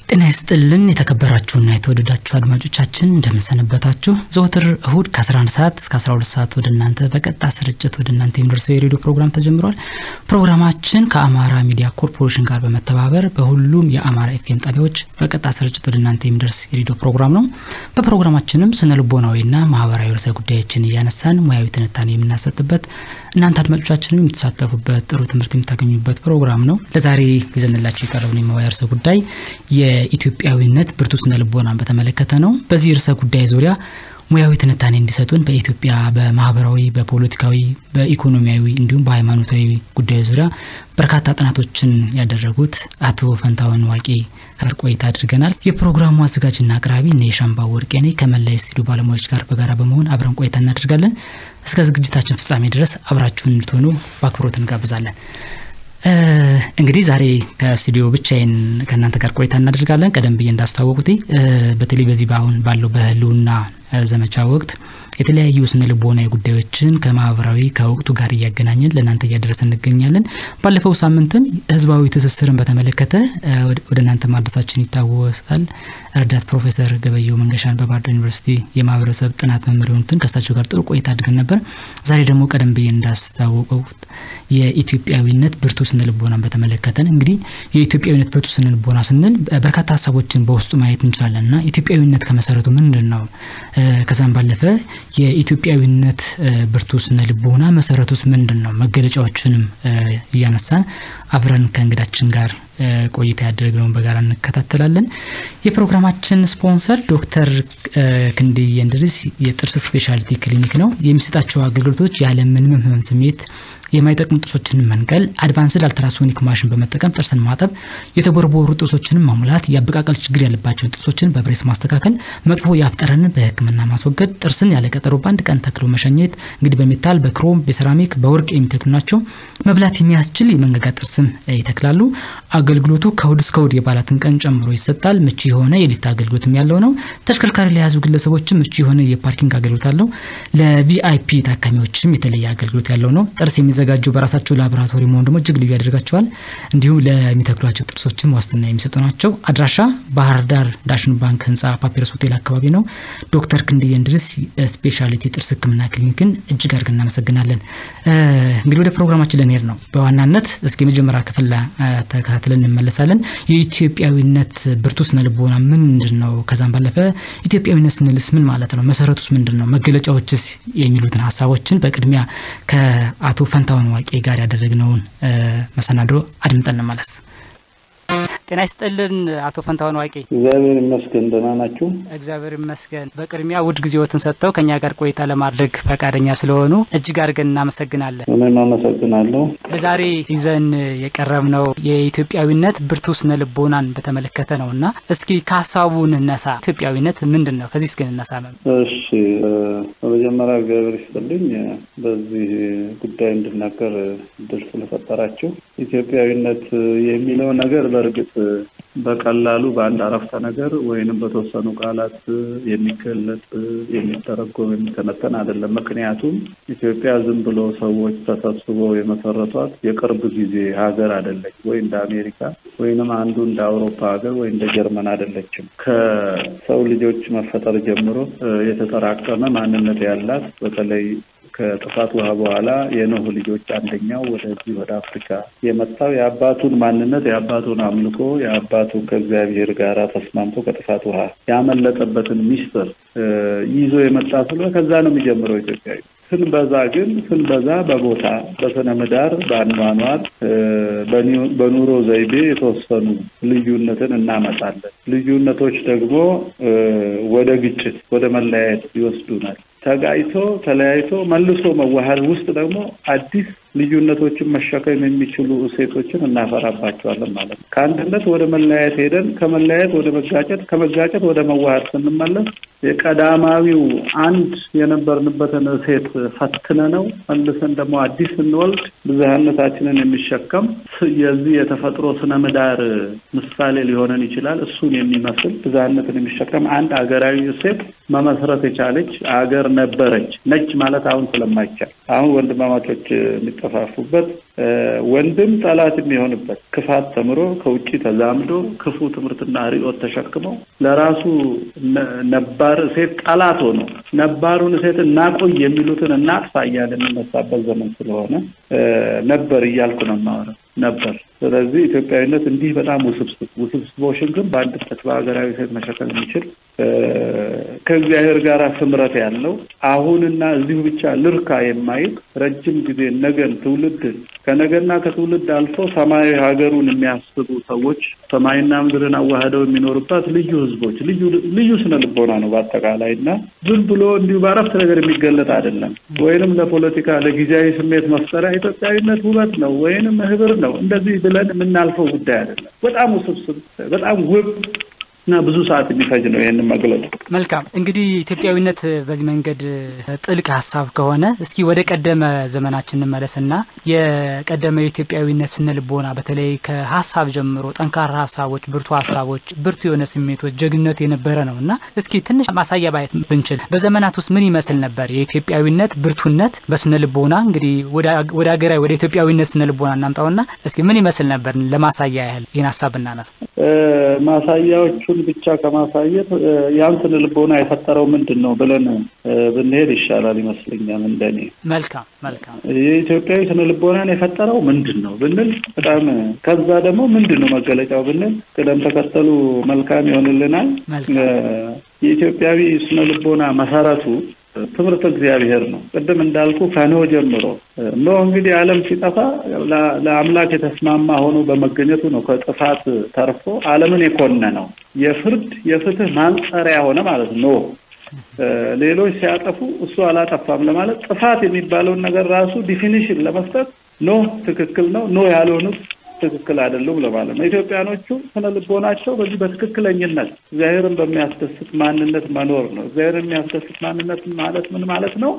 ጤና ይስጥልን የተከበራችሁና የተወደዳችሁ አድማጮቻችን እንደምሰነበታችሁ ዘወትር እሁድ ከ11 ሰዓት እስከ 12 ሰዓት ወደናንተ በቀጥታ ስርጭት ወደናንተ የሚደርሰው የሬዲዮ ፕሮግራም ተጀምሯል። ፕሮግራማችን ከአማራ ሚዲያ ኮርፖሬሽን ጋር በመተባበር በሁሉም የአማራ ኤፍኤም ጣቢያዎች በቀጥታ ስርጭት ወደናንተ የሚደርስ የሬዲዮ ፕሮግራም ነው። በፕሮግራማችንም ስነልቦናዊና ማህበራዊ ርዕሰ ጉዳዮችን እያነሳን ሙያዊ ትንታኔ የምናሰጥበት እናንተ አድማጮቻችንም የምትሳተፉበት ጥሩ ትምህርት የምታገኙበት ፕሮግራም ነው። ለዛሬ ይዘንላችሁ የቀረበው የማህበራዊ ርዕሰ ጉዳይ የኢትዮጵያዊነት ብርቱ ስነልቦናን በተመለከተ ነው። በዚህ ርዕሰ ጉዳይ ዙሪያ ሙያዊ ትንታኔ እንዲሰጡን በኢትዮጵያ በማህበራዊ በፖለቲካዊ በኢኮኖሚያዊ እንዲሁም በሃይማኖታዊ ጉዳዮች ዙሪያ በርካታ ጥናቶችን ያደረጉት አቶ ፈንታውን ዋቂ ጋር ቆይታ አድርገናል። የፕሮግራሙ አዘጋጅና አቅራቢ ነሻምባ ወርቄኔ ከመላይ ስቱዲዮ ባለሙያዎች ጋር በጋራ በመሆን አብረን ቆይታ እናደርጋለን። እስከ ዝግጅታችን ፍጻሜ ድረስ አብራችሁን እንድትሆኑ በአክብሮት እንጋብዛለን። እንግዲህ ዛሬ ከስቱዲዮ ብቻዬን ከእናንተ ጋር ቆይታ እናደርጋለን። ቀደም ብዬ እንዳስተዋወቁት በተለይ በዚህ ባሁን ባለው በህልውና ዘመቻ ወቅት የተለያዩ ስነልቦናዊ ጉዳዮችን ከማህበራዊ ከወቅቱ ጋር ያገናኘን ለናንተ ያደረሰን እንገኛለን። ባለፈው ሳምንትም ህዝባዊ ትስስርን በተመለከተ ወደናንተ ማድረሳችን ይታወሳል። ረዳት ፕሮፌሰር ገበየው መንገሻን በባህር ዳር ዩኒቨርሲቲ የማህበረሰብ ጥናት መምህር ሆነው ከሳቸው ጋር ጥሩ ቆይታ አድርገን ነበር። ዛሬ ደግሞ ቀደም ብዬ እንዳስተዋወቁት የኢትዮጵያዊነት ብርቱ ስነልቦናን በተመለከተ እንግዲህ የኢትዮጵያዊነት ብርቱ ስነልቦና ስንል በርካታ ሐሳቦችን በውስጡ ማየት እንችላለንና ኢትዮጵያዊነት ከመሰረቱ ምንድነው? ከዛም ባለፈ የኢትዮጵያዊነት ብርቱ ስነልቦና መሰረቱስ ምንድነው? መገለጫዎችንም ያነሳን አብረን ከእንግዳችን ጋር ቆይታ ያደረግነው በጋራ እንከታተላለን። የፕሮግራማችን ስፖንሰር ዶክተር ክንድዬ እንድሪስ የጥርስ ስፔሻሊቲ ክሊኒክ ነው። የሚሰጣቸው አገልግሎቶች ያለ ምንም ህመም ስሜት የማይጠቅሙ ጥርሶችን መንቀል፣ አድቫንስድ አልትራሶኒክ ማሽን በመጠቀም ጥርስን ማጠብ፣ የተቦረቦሩ ጥርሶችን ማሙላት፣ ያበቃቀል ችግር ያለባቸው ጥርሶችን በብሬስ ማስተካከል፣ መጥፎ ያፍጠረንን በህክምና ማስወገድ፣ ጥርስን ያለ ቀጠሮ ባንድ ቀን ተክሎ መሸኘት፣ እንግዲህ በሜታል በክሮም በሴራሚክ በወርቅ የሚተክሉ ናቸው። መብላት የሚያስችል የመንገጋ ጥርስም ይተክላሉ። አገልግሎቱ ከእሁድ እስከ እሁድ የባላትን ቀን ጨምሮ ይሰጣል። ምቹ የሆነ የሊፍት አገልግሎትም ያለው ነው። ተሽከርካሪ ለያዙ ግለሰቦችም ምቹ የሆነ የፓርኪንግ አገልግሎት አለው። ለቪአይፒ ታካሚዎችም የተለየ አገልግሎት ያለው ነው። ጥርስ የሚዘጋጁ በራሳቸው ላቦራቶሪ መሆን ደግሞ እጅግ ልዩ ያደርጋቸዋል። እንዲሁም ለሚተክሏቸው ጥርሶችም ዋስትና የሚሰጡ ናቸው። አድራሻ ባህር ዳር ዳሽን ባንክ ህንጻ ፓፒረስ ሆቴል አካባቢ ነው። ዶክተር ክንድዬ እንድሪስ ስፔሻሊቲ ጥርስ ህክምና ክሊኒክን እጅግ አድርገን እናመሰግናለን። እንግዲህ ወደ ፕሮግራማችን ልንሄድ ነው። በዋናነት እስኪ መጀመሪያ ክፍል ተከታትለን እንመለሳለን። የኢትዮጵያዊነት ብርቱ ስነልቦና ምንድነው? ከዛም ባለፈ ኢትዮጵያዊነት ስንልስ ምን ማለት ነው? መሰረቱስ ምንድነው? መገለጫዎችስ የሚሉትን ሐሳቦችን በቅድሚያ ከአቶ ፈንታውን ዋቂ ጋር ያደረግነውን መሰናዶ አድምጠን እንመለስ። ጤና ይስጥልን አቶ ፈንታውን ዋቂ። እግዚአብሔር ይመስገን ደህና ናችሁ? እግዚአብሔር ይመስገን። በቅድሚያ ውድ ጊዜዎትን ሰጥተው ከኛ ጋር ቆይታ ለማድረግ ፈቃደኛ ስለሆኑ እጅግ አድርገን እናመሰግናለን። እኔም አመሰግናለሁ። ለዛሬ ይዘን የቀረብነው የኢትዮጵያዊነት ብርቱ ስነልቦናን በተመለከተ ነውና እስኪ ከሐሳቡ እንነሳ። ኢትዮጵያዊነት ምንድነው? ከዚህ እስኪ እንነሳ ነው። እሺ፣ በመጀመሪያ እግዚአብሔር ይስጥልኝ በዚህ ጉዳይ እንድናገር እድል ስለፈጠራችሁ። ኢትዮጵያዊነት የሚለው ነገር በእርግጥ በቀላሉ በአንድ አረፍተ ነገር ወይንም በተወሰኑ ቃላት የሚገለጽ የሚተረጎም የሚተነተን አይደለም። ምክንያቱም ኢትዮጵያ ዝም ብሎ ሰዎች ተሰብስበው የመሰረቷት የቅርብ ጊዜ ሀገር አይደለች። ወይ እንደ አሜሪካ ወይንም አንዱ እንደ አውሮፓ ሀገር ወይ እንደ ጀርመን አይደለችም። ከሰው ልጆች መፈጠር ጀምሮ የተጠራቀመ ማንነት ያላት በተለይ ከጥፋት ውሃ በኋላ የኖህ ልጆች አንደኛው ወደዚህ ወደ አፍሪካ የመጣው የአባቱን ማንነት የአባቱን አምልኮ የአባቱን ከእግዚአብሔር ጋር ተስማምቶ ከጥፋት ውሃ ያመለጠበትን ሚስጥር ይዞ የመጣ ስለሆነ ከዛ ነው የሚጀምረው ኢትዮጵያዊ። ስንበዛ በቦታ በስነ ምህዳር በአኗኗር በኑሮ ዘይቤ የተወሰኑ ልዩነትን እናመጣለን። ልዩነቶች ደግሞ ወደ ግጭት ወደ መለያየት ይወስዱናል። ተለያይቶ መልሶ መዋሃድ ውስጥ ደግሞ አዲስ ልዩነቶችን መሸከም የሚችሉ እሴቶችን እናፈራባቸዋለን ማለት ነው። ከአንድነት ወደ መለያየት ሄደን ከመለያየት ወደ መጋጨት ከመጋጨት ወደ መዋሃድ ስንመለስ የቀዳማዊው አንድ የነበርንበትን እሴት ፈትነነው መልሰን ደግሞ አዲስ እንወልድ ብዝሃነታችንን የሚሸከም የዚህ የተፈጥሮ ስነ ምህዳር ምሳሌ ሊሆነን ይችላል። እሱን የሚመስል ብዝሃነትን የሚሸከም አንድ አገራዊ እሴት መመስረት የቻለች አገር ነበረች። ነች ማለት አሁን ስለማይቻል አሁን ወንድማማቾች የሚጠፋፉበት ወንድም ጠላት የሚሆንበት ክፋት ተምሮ ከውጪ ተዛምዶ ክፉ ትምህርትና ሪዮት ተሸክሞ ለራሱ ነባር ሴት ጠላት ሆኖ ነባሩን ሴት እናቆይ የሚሉትን እናጥፋ እያልን እንነሳበት ዘመን ስለሆነ ነበር እያልኩ ነው የማወራው ነበር። ስለዚህ ኢትዮጵያዊነት እንዲህ በጣም ውስብስቦችን ግን በአንድነት በሀገራዊ ሴት መሸከም የሚችል ከእግዚአብሔር ጋር ስምረት ያለው አሁንና እዚሁ ብቻ ልርካ የማይል ረጅም ጊዜ ነገን ትውልድ ከነገና ከትውልድ አልፎ ሰማያዊ ሀገሩን የሚያስቡ ሰዎች ሰማይና ምድርን አዋህደው የሚኖሩበት ልዩ ህዝቦች ልዩ ስነ ልቦና ነው በአጠቃላይና ዝም ብሎ እንዲሁ ባረፍት ነገር የሚገለጥ አይደለም። ወይንም ለፖለቲካ ለጊዜያዊ ስሜት መፍጠሪያ ኢትዮጵያዊነት ውበት ነው ወይንም ህብር ነው እንደዚህ ብለን የምናልፈው ጉዳይ አይደለም። በጣም ውስብስብ በጣም ውብ እና ብዙ ሰዓት የሚፈጅ ነው ይሄን መግለጽ። መልካም እንግዲህ ኢትዮጵያዊነት በዚህ መንገድ ጥልቅ ሐሳብ ከሆነ እስኪ ወደ ቀደመ ዘመናችን እንመለስና የቀደመ ኢትዮጵያዊነት ስነልቦና በተለይ ከሐሳብ ጀምሮ ጠንካራ ሐሳቦች ብርቱ የሆነ ስሜቶች ጀግንነት የነበረ ነውና እስኪ ትንሽ ማሳያ ባይት ብንችል በዘመናት ውስጥ ምን ይመስል ነበር የኢትዮጵያዊነት ብርቱነት በስነልቦና እንግዲህ ወደ ሀገራዊ ወደ ኢትዮጵያዊነት ስነልቦና እናምጣውና እስኪ ምን ይመስል ነበር ለማሳያ ያህል ይሄን ሐሳብ እናነሳ። ማሳያዎቹ ብቻ ከማሳየት ያን ስነልቦና የፈጠረው ምንድነው ብለን ብንሄድ ይሻላል ይመስለኛል እንደኔ። መልካም የኢትዮጵያዊ ስነልቦናን የፈጠረው ምንድነው ብንል በጣም ከዛ ደግሞ ምንድነው መገለጫው ብንል ቅደም ተከተሉ መልካም ይሆንልናል። የኢትዮጵያዊ ስነልቦና መሰረቱ ትምህርት እግዚአብሔር ነው። ቅድም እንዳልኩ ከኖህ ጀምሮ ነው እንግዲህ ዓለም ሲጠፋ ለአምላክ የተስማማ ሆኖ በመገኘቱ ነው ከጥፋት ተርፎ ዓለምን የኮነነው የፍትህ ማንጸሪያ ሆነ ማለት ነው። ሌሎች ሲያጠፉ እሱ አላጠፋም ለማለት ጥፋት የሚባለውን ነገር ራሱ ዲፊኒሽን ለመስጠት ነው ትክክል ነው ያልሆኑት ትክክል አይደለም ለማለት ነው። ኢትዮጵያኖቹ ስነልቦናቸው በዚህ በትክክለኝነት እግዚአብሔርን በሚያስደስት ማንነት መኖር ነው። እግዚአብሔርን የሚያስደስት ማንነት ማለት ምን ማለት ነው?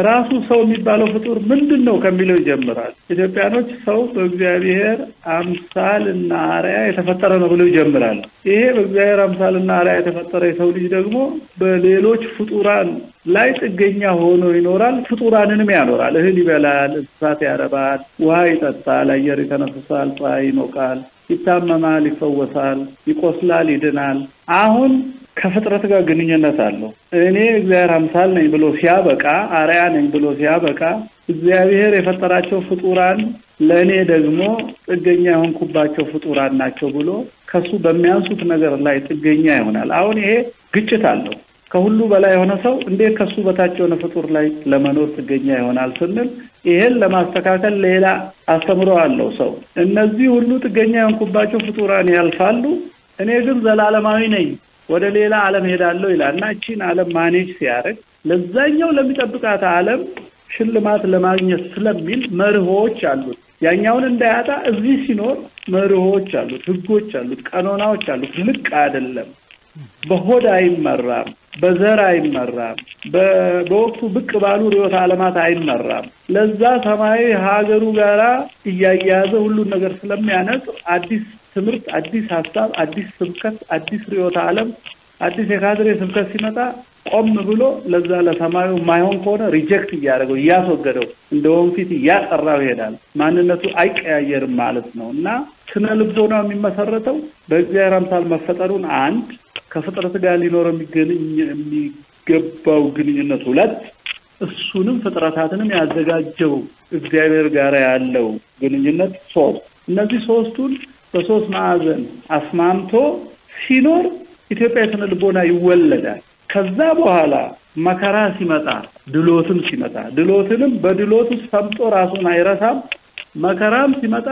ራሱ ሰው የሚባለው ፍጡር ምንድነው ከሚለው ይጀምራል። ኢትዮጵያኖች ሰው በእግዚአብሔር አምሳልና አርአያ የተፈጠረ ነው ብለው ይጀምራሉ። ይሄ በእግዚአብሔር አምሳልና አርአያ የተፈጠረ የሰው ልጅ ደግሞ በሌሎች ፍጡራን ላይ ጥገኛ ሆኖ ይኖራል። ፍጡራንንም ያኖራል። እህል ይበላል፣ እንስሳት ያረባል፣ ውሃ ይጠጣል፣ አየር ይተነፍሳል፣ ፀሐይ ይሞቃል፣ ይታመማል፣ ይፈወሳል፣ ይቆስላል፣ ይድናል። አሁን ከፍጥረት ጋር ግንኙነት አለው። እኔ እግዚአብሔር አምሳል ነኝ ብሎ ሲያበቃ አርአያ ነኝ ብሎ ሲያበቃ እግዚአብሔር የፈጠራቸው ፍጡራን ለኔ ደግሞ ጥገኛ የሆንኩባቸው ፍጡራን ናቸው ብሎ ከሱ በሚያንሱት ነገር ላይ ጥገኛ ይሆናል። አሁን ይሄ ግጭት አለው። ከሁሉ በላይ የሆነ ሰው እንዴት ከሱ በታች የሆነ ፍጡር ላይ ለመኖር ጥገኛ ይሆናል ስንል ይሄን ለማስተካከል ሌላ አስተምሮ አለው ሰው። እነዚህ ሁሉ ጥገኛ የሆንኩባቸው ፍጡራን ያልፋሉ፣ እኔ ግን ዘላለማዊ ነኝ ወደ ሌላ ዓለም ሄዳለሁ ይላልና እቺን ዓለም ማኔጅ ሲያደርግ ለዛኛው ለሚጠብቃት ዓለም ሽልማት ለማግኘት ስለሚል መርሆች አሉት። ያኛውን እንዳያጣ እዚህ ሲኖር መርሆች አሉት፣ ህጎች አሉት፣ ቀኖናዎች አሉት። ልቅ አይደለም። በሆድ አይመራም፣ በዘር አይመራም፣ በወቅቱ ብቅ ባሉ ርዕዮተ ዓለማት አይመራም። ለዛ ሰማያዊ ሀገሩ ጋራ እያያዘ ሁሉን ነገር ስለሚያነጽ አዲስ ትምህርት፣ አዲስ ሐሳብ፣ አዲስ ስብከት፣ አዲስ ርዕዮተ ዓለም፣ አዲስ የካድሬ ስብከት ሲመጣ ቆም ብሎ ለዛ ለሰማዩ ማይሆን ከሆነ ሪጀክት እያደረገው እያስወገደው እንደውም ፊት እያጠራው ይሄዳል። ማንነቱ አይቀያየርም ማለት ነውና ስነ ልቦናው የሚመሰረተው በእግዚአብሔር አምሳል መፈጠሩን አንድ ከፍጥረት ጋር ሊኖር የሚገባው ግንኙነት ሁለት እሱንም ፍጥረታትንም ያዘጋጀው እግዚአብሔር ጋር ያለው ግንኙነት ሶስት እነዚህ ሶስቱን በሶስት ማዕዘን አስማምቶ ሲኖር ኢትዮጵያ ስነ ልቦና ይወለዳል። ከዛ በኋላ መከራ ሲመጣ ድሎትም ሲመጣ ድሎትንም በድሎት ውስጥ ሰምጦ ራሱን አይረሳም። መከራም ሲመጣ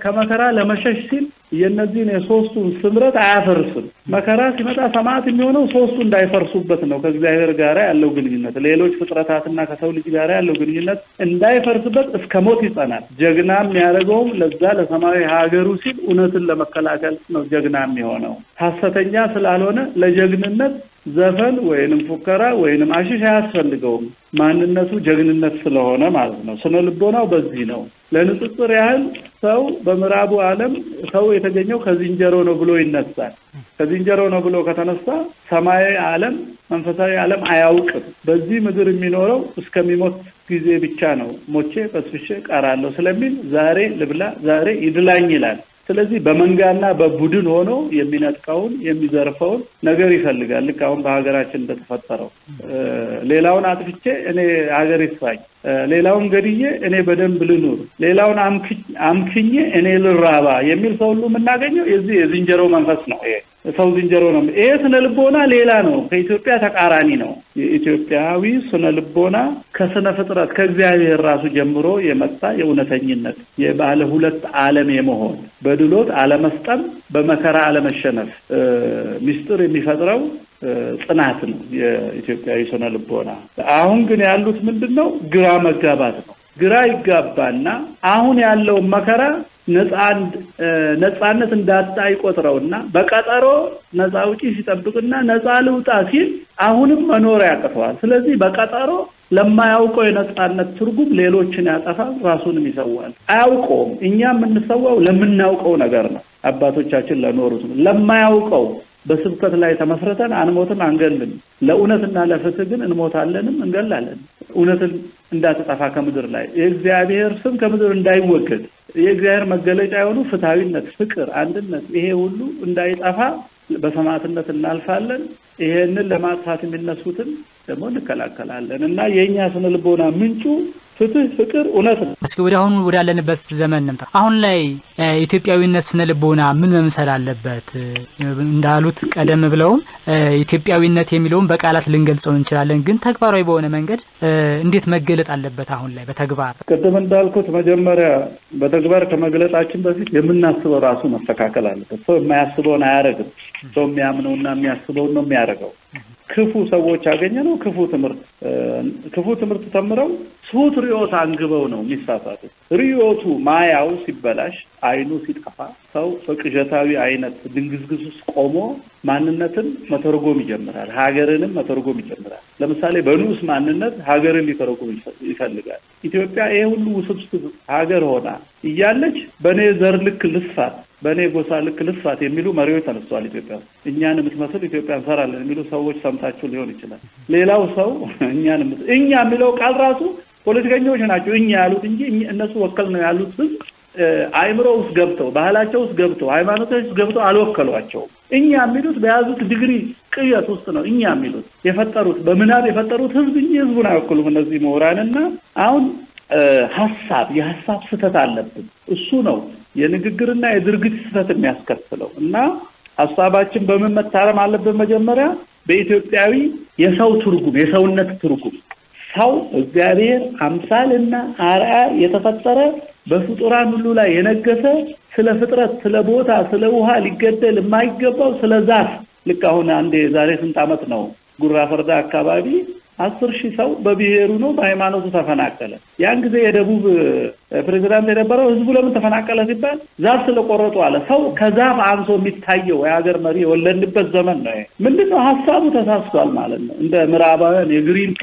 ከመከራ ለመሸሽ ሲል የነዚህን የሶስቱን ስምረት አያፈርስም። መከራ ሲመጣ ሰማዕት የሚሆነው ሶስቱ እንዳይፈርሱበት ነው። ከእግዚአብሔር ጋር ያለው ግንኙነት ሌሎች ፍጥረታትና ከሰው ልጅ ጋር ያለው ግንኙነት እንዳይፈርስበት እስከ ሞት ይጸናል። ጀግናም ያደረገውም ለዛ ለሰማያዊ ሀገሩ ሲል እውነትን ለመከላከል ነው ጀግና የሚሆነው። ሐሰተኛ ስላልሆነ ለጀግንነት ዘፈን ወይንም ፉከራ ወይንም አሽሽ አያስፈልገውም። ማንነቱ ጀግንነት ስለሆነ ማለት ነው። ስነ ልቦናው በዚህ ነው። ለንጽጽር ያህል ሰው በምዕራቡ ዓለም ሰው የተገኘው ከዝንጀሮ ነው ብሎ ይነሳል። ከዝንጀሮ ነው ብሎ ከተነሳ ሰማያዊ ዓለም መንፈሳዊ ዓለም አያውቅም። በዚህ ምድር የሚኖረው እስከሚሞት ጊዜ ብቻ ነው። ሞቼ በስብሼ ቀራለሁ ስለሚል ዛሬ ልብላ ዛሬ ይድላኝ ይላል። ስለዚህ በመንጋና በቡድን ሆኖ የሚነጥቀውን የሚዘርፈውን ነገር ይፈልጋል። ልክ አሁን በሀገራችን እንደተፈጠረው ሌላውን አጥፍቼ እኔ ሀገር ይስፋኝ፣ ሌላውን ገድዬ እኔ በደንብ ልኑር፣ ሌላውን አምክኜ እኔ ልራባ የሚል ሰው ሁሉ የምናገኘው የዚህ የዝንጀሮ መንፈስ ነው። ይሄ ሰው ዝንጀሮ ነው። ይሄ ስነ ልቦና ሌላ ነው። ከኢትዮጵያ ተቃራኒ ነው። የኢትዮጵያዊ ስነ ልቦና ከስነ ፍጥረት ከእግዚአብሔር ራሱ ጀምሮ የመጣ የእውነተኝነት የባለ ሁለት ዓለም የመሆን በድሎት አለመስጠም በመከራ አለመሸነፍ ሚስጥር የሚፈጥረው ጽናት ነው የኢትዮጵያዊ ስነ ልቦና። አሁን ግን ያሉት ምንድነው? ግራ መጋባት ነው። ግራ ይጋባና አሁን ያለው መከራ ነፃነት እንዳጣ ይቆጥረውና በቀጠሮ ነፃ ውጪ ሲጠብቅና ነፃ ልውጣ ሲል አሁንም መኖር ያቅተዋል። ስለዚህ በቀጠሮ ለማያውቀው የነፃነት ትርጉም ሌሎችን ያጠፋል፣ ራሱንም ይሰዋል። አያውቀውም። እኛ የምንሰዋው ለምናውቀው ነገር ነው። አባቶቻችን ለኖሩት ነው። ለማያውቀው በስብከት ላይ ተመስርተን አንሞትም አንገልም። ለእውነትና ለፍትህ ግን እንሞታለንም እንገላለን። እውነትን እንዳትጠፋ ከምድር ላይ የእግዚአብሔር ስም ከምድር እንዳይወገድ የእግዚአብሔር መገለጫ የሆኑ ፍትሃዊነት፣ ፍቅር፣ አንድነት ይሄ ሁሉ እንዳይጠፋ በሰማዕትነት እናልፋለን። ይሄንን ለማጥፋት የሚነሱትን ደግሞ እንከላከላለን እና የኛ ስነ ልቦና ምንጩ ፍትህ፣ ፍቅር፣ እውነት ነው። እስኪ ወዲያውኑ ወዳለንበት ዘመን እንምጣ። አሁን ላይ ኢትዮጵያዊነት ስነ ልቦና ምን መምሰል አለበት? እንዳሉት ቀደም ብለውም ኢትዮጵያዊነት የሚለውን በቃላት ልንገልጸው እንችላለን፣ ግን ተግባራዊ በሆነ መንገድ እንዴት መገለጥ አለበት? አሁን ላይ በተግባር ቅድም እንዳልኩት መጀመሪያ በተግባር ከመግለጻችን በፊት የምናስበው ራሱ መስተካከል አለበት። ሰው የማያስበውን አያረግም። ሰው የሚያምነውና የሚያስበውን ነው የሚያደርገው። ክፉ ሰዎች ያገኘነው ክፉ ትምህርት ተምረው ሱት ሪዮት አንግበው ነው የሚሳሳቱት። ሪዮቱ ማያው ሲበላሽ አይኑ ሲጠፋ ሰው በቅዠታዊ አይነት ድንግዝግዝ ውስጥ ቆሞ ማንነትን መተርጎም ይጀምራል፣ ሀገርንም መተርጎም ይጀምራል። ለምሳሌ በንዑስ ማንነት ሀገርን ሊተረጎም ይፈልጋል። ኢትዮጵያ ይሄ ሁሉ ውስብስብ ሀገር ሆና እያለች በኔ ዘር ልክ ልስፋት፣ በኔ ጎሳ ልክ ልስፋት የሚሉ መሪዎች ተነስተዋል። ኢትዮጵያ እኛን የምትመስል ኢትዮጵያ እንሰራለን የሚሉ ሰዎች ሰምታችሁ ሊሆን ይችላል። ሌላው ሰው እኛ የሚለው ቃል ራሱ ፖለቲከኞች ናቸው እኛ ያሉት እንጂ እነሱ ወከል ነው ያሉት ህዝብ አይምሮ ውስጥ ገብተው ባህላቸው ውስጥ ገብተው ሃይማኖቶች ውስጥ ገብተው አልወከሏቸውም። እኛ የሚሉት በያዙት ዲግሪ ቅየት ውስጥ ነው እኛ የሚሉት የፈጠሩት በምናብ የፈጠሩት ህዝብ እንጂ ህዝቡን አይወክሉም እነዚህ ምሁራንና አሁን የሐሳብ ስህተት አለብን። እሱ ነው የንግግርና የድርጊት ስህተት የሚያስከትለው እና ሐሳባችን በምን መታረም አለበት? መጀመሪያ በኢትዮጵያዊ የሰው ትርጉም የሰውነት ትርጉም ሰው እግዚአብሔር አምሳልና አርአያ የተፈጠረ በፍጡራን ሁሉ ላይ የነገሰ ስለ ፍጥረት ስለ ቦታ ስለ ውሃ ሊገደል የማይገባው ስለ ዛፍ ልክ አሁን አንዴ ዛሬ ስንት ዓመት ነው ጉራ ፈርዳ አካባቢ 10,000 ሰው በብሔሩ ነው በሃይማኖቱ ተፈናቀለ። ያን ጊዜ የደቡብ ፕሬዝዳንት የነበረው ህዝቡ ለምን ተፈናቀለ ሲባል ዛፍ ስለቆረጡ አለ። ሰው ከዛፍ አንሶ የሚታየው የሀገር መሪ የወለድንበት ዘመን ነው። ምንድነው ሀሳቡ ተሳስቷል ማለት ነው። እንደ ምዕራባውያን የግሪን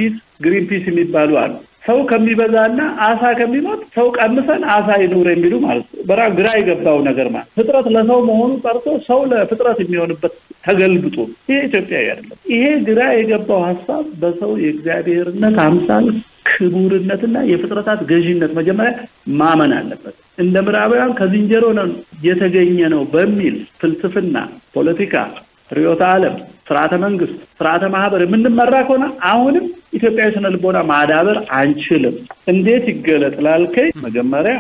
ፒስ የሚባሉ አሉ። ሰው ከሚበዛና አሳ ከሚሞት ሰው ቀምሰን አሳ ይኑር የሚሉ ማለት ነው። ግራ የገባው ነገር ማለት ፍጥረት ለሰው መሆኑ ቀርቶ ሰው ለፍጥረት የሚሆንበት ተገልብጦ ይሄ ኢትዮጵያዊ አይደለም። ይሄ ግራ የገባው ሐሳብ በሰው የእግዚአብሔርነት አምሳል ክቡርነትና የፍጥረታት ገዢነት መጀመሪያ ማመን አለበት። እንደ ምዕራባውያን ከዝንጀሮ ነው የተገኘ ነው በሚል ፍልስፍና፣ ፖለቲካ፣ ርዕዮተ ዓለም፣ ስርዓተ መንግስት፣ ስርዓተ ማህበር የምንመራ ከሆነ አሁንም ኢትዮጵያዊ ስነ ልቦና ማዳበር አንችልም። እንዴት ይገለጥ ላልከኝ መጀመሪያ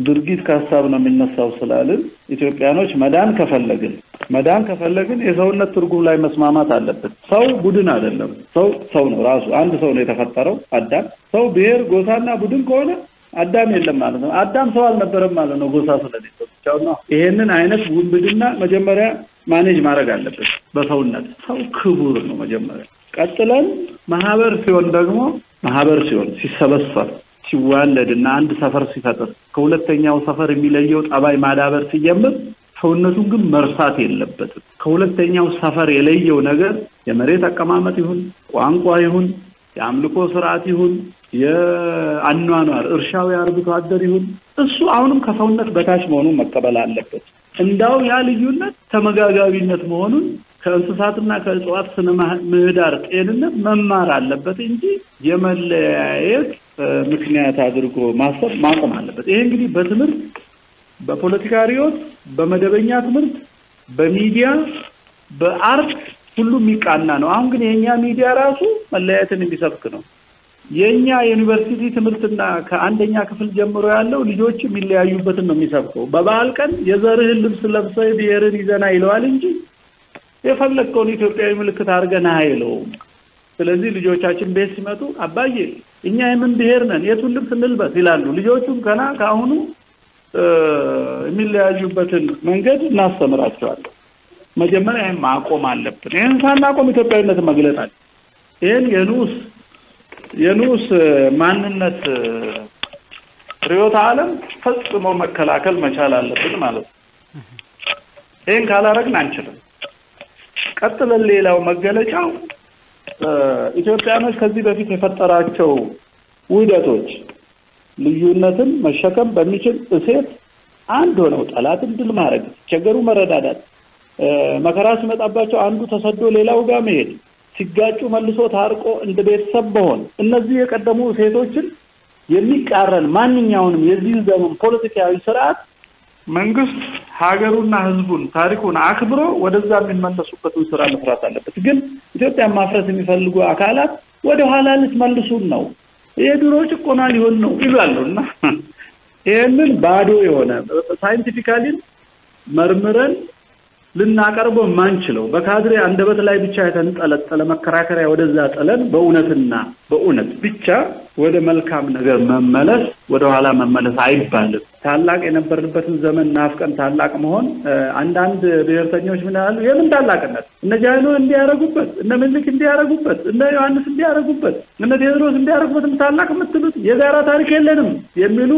ድርጊት ከሐሳብ ነው የሚነሳው ስላልን ኢትዮጵያኖች መዳን ከፈለግን የሰውነት ትርጉም ላይ መስማማት አለበት። ሰው ቡድን አይደለም። ሰው ነው ራሱ አንድ ሰው ነው የተፈጠረው አዳም። ሰው ብሔር ጎሳና ቡድን ከሆነ አዳም የለም ማለት ነው። አዳም ሰው አልነበረም ማለት ነው ጎሳ ስለሌለው ብቻው ነው። ይሄንን አይነት ውንብድና መጀመሪያ ማኔጅ ማድረግ አለበት። በሰውነት ሰው ክቡር ነው መጀመሪያ። ቀጥለን ማህበር ሲሆን ሲሰበሰብ ሲዋለድና አንድ ሰፈር ሲፈጥር ከሁለተኛው ሰፈር የሚለየው ጠባይ ማዳበር ሲጀምር ሰውነቱን ግን መርሳት የለበትም። ከሁለተኛው ሰፈር የለየው ነገር የመሬት አቀማመጥ ይሁን ቋንቋ ይሁን የአምልኮ ስርዓት ይሁን የአኗኗር እርሻው ያርብቶ አደር ይሁን እሱ አሁንም ከሰውነት በታች መሆኑን መቀበል አለበት እንዳው ያ ልዩነት ተመጋጋቢነት መሆኑን ከእንስሳትና ከእጽዋት ስነ ምህዳር ጤንነት መማር አለበት እንጂ የመለያየት ምክንያት አድርጎ ማሰብ ማቆም አለበት ይሄ እንግዲህ በትምህርት በፖለቲካ ሪዮት በመደበኛ ትምህርት በሚዲያ በአርት ሁሉም ይቃና ነው አሁን ግን የኛ ሚዲያ ራሱ መለያየትን የሚሰብክ ነው የኛ ዩኒቨርሲቲ ትምህርትና ከአንደኛ ክፍል ጀምሮ ያለው ልጆች የሚለያዩበትን ነው የሚሰብከው በበዓል ቀን የዘርህን ልብስ ለብሰህ ብሔርን ይዘና ይለዋል እንጂ የፈለከውን ኢትዮጵያዊ ምልክት አድርገና አይለውም ስለዚህ ልጆቻችን ቤት ሲመጡ አባዬ እኛ የምን ብሔር ነን የቱን ልብስ እንልበስ ይላሉ ልጆቹም ከና ካሁኑ የሚለያዩበትን መንገድ እናስተምራቸዋለን መጀመሪያ ማቆም አለብን ይሄን ሳናቆም ኢትዮጵያዊነትን መግለጽ አለ ይሄን የኑስ ማንነት ሪዮት ዓለም ፈጽሞ መከላከል መቻል አለብን ማለት ነው ይሄን ካላረግን አንችልም ቀጥለን ሌላው መገለጫው ኢትዮጵያኖች ከዚህ በፊት የፈጠራቸው ውህደቶች ልዩነትን መሸከም በሚችል እሴት አንድ ሆነው ጠላትን ድል ማድረግ ቸገሩ መረዳዳት መከራ ሲመጣባቸው አንዱ ተሰዶ ሌላው ጋር መሄድ ሲጋጩ መልሶ ታርቆ እንደ ቤተሰብ በሆን እነዚህ የቀደሙ እሴቶችን የሚቃረን ማንኛውንም የዚህ ዘመን ፖለቲካዊ ስርዓት መንግስት ሀገሩና ህዝቡን ታሪኩን አክብሮ ወደዛ የሚመለሱበትን ስራ መስራት አለበት ግን ኢትዮጵያ ማፍረስ የሚፈልጉ አካላት ወደ ኋላ ልትመልሱን ነው የድሮ ጭቆና ሊሆን ነው ይላሉና ይሄንን ባዶ የሆነ ሳይንቲፊካሊ መርምረን ልናቀርበው ማንችለው በካድሬ አንደበት ላይ ብቻ የተንጠለጠለ መከራከሪያ ወደዛ ጠለን በእውነት ብቻ ወደ መልካም ነገር መመለስ ወደ ኋላ መመለስ አይባልም ታላቅ የነበርንበትን ዘመን ናፍቀን ታላቅ መሆን አንዳንድ ብሔርተኞች ምን ያሉ የምን ታላቅነት እነ ጃኖ እንዲያረጉበት እነ ምኒልክ እንዲያረጉበት እነ ዮሐንስ እንዲያረጉበት እነ ቴዎድሮስ እንዲያረጉበት ታላቅ የምትሉት የጋራ ታሪክ የለንም የሚሉ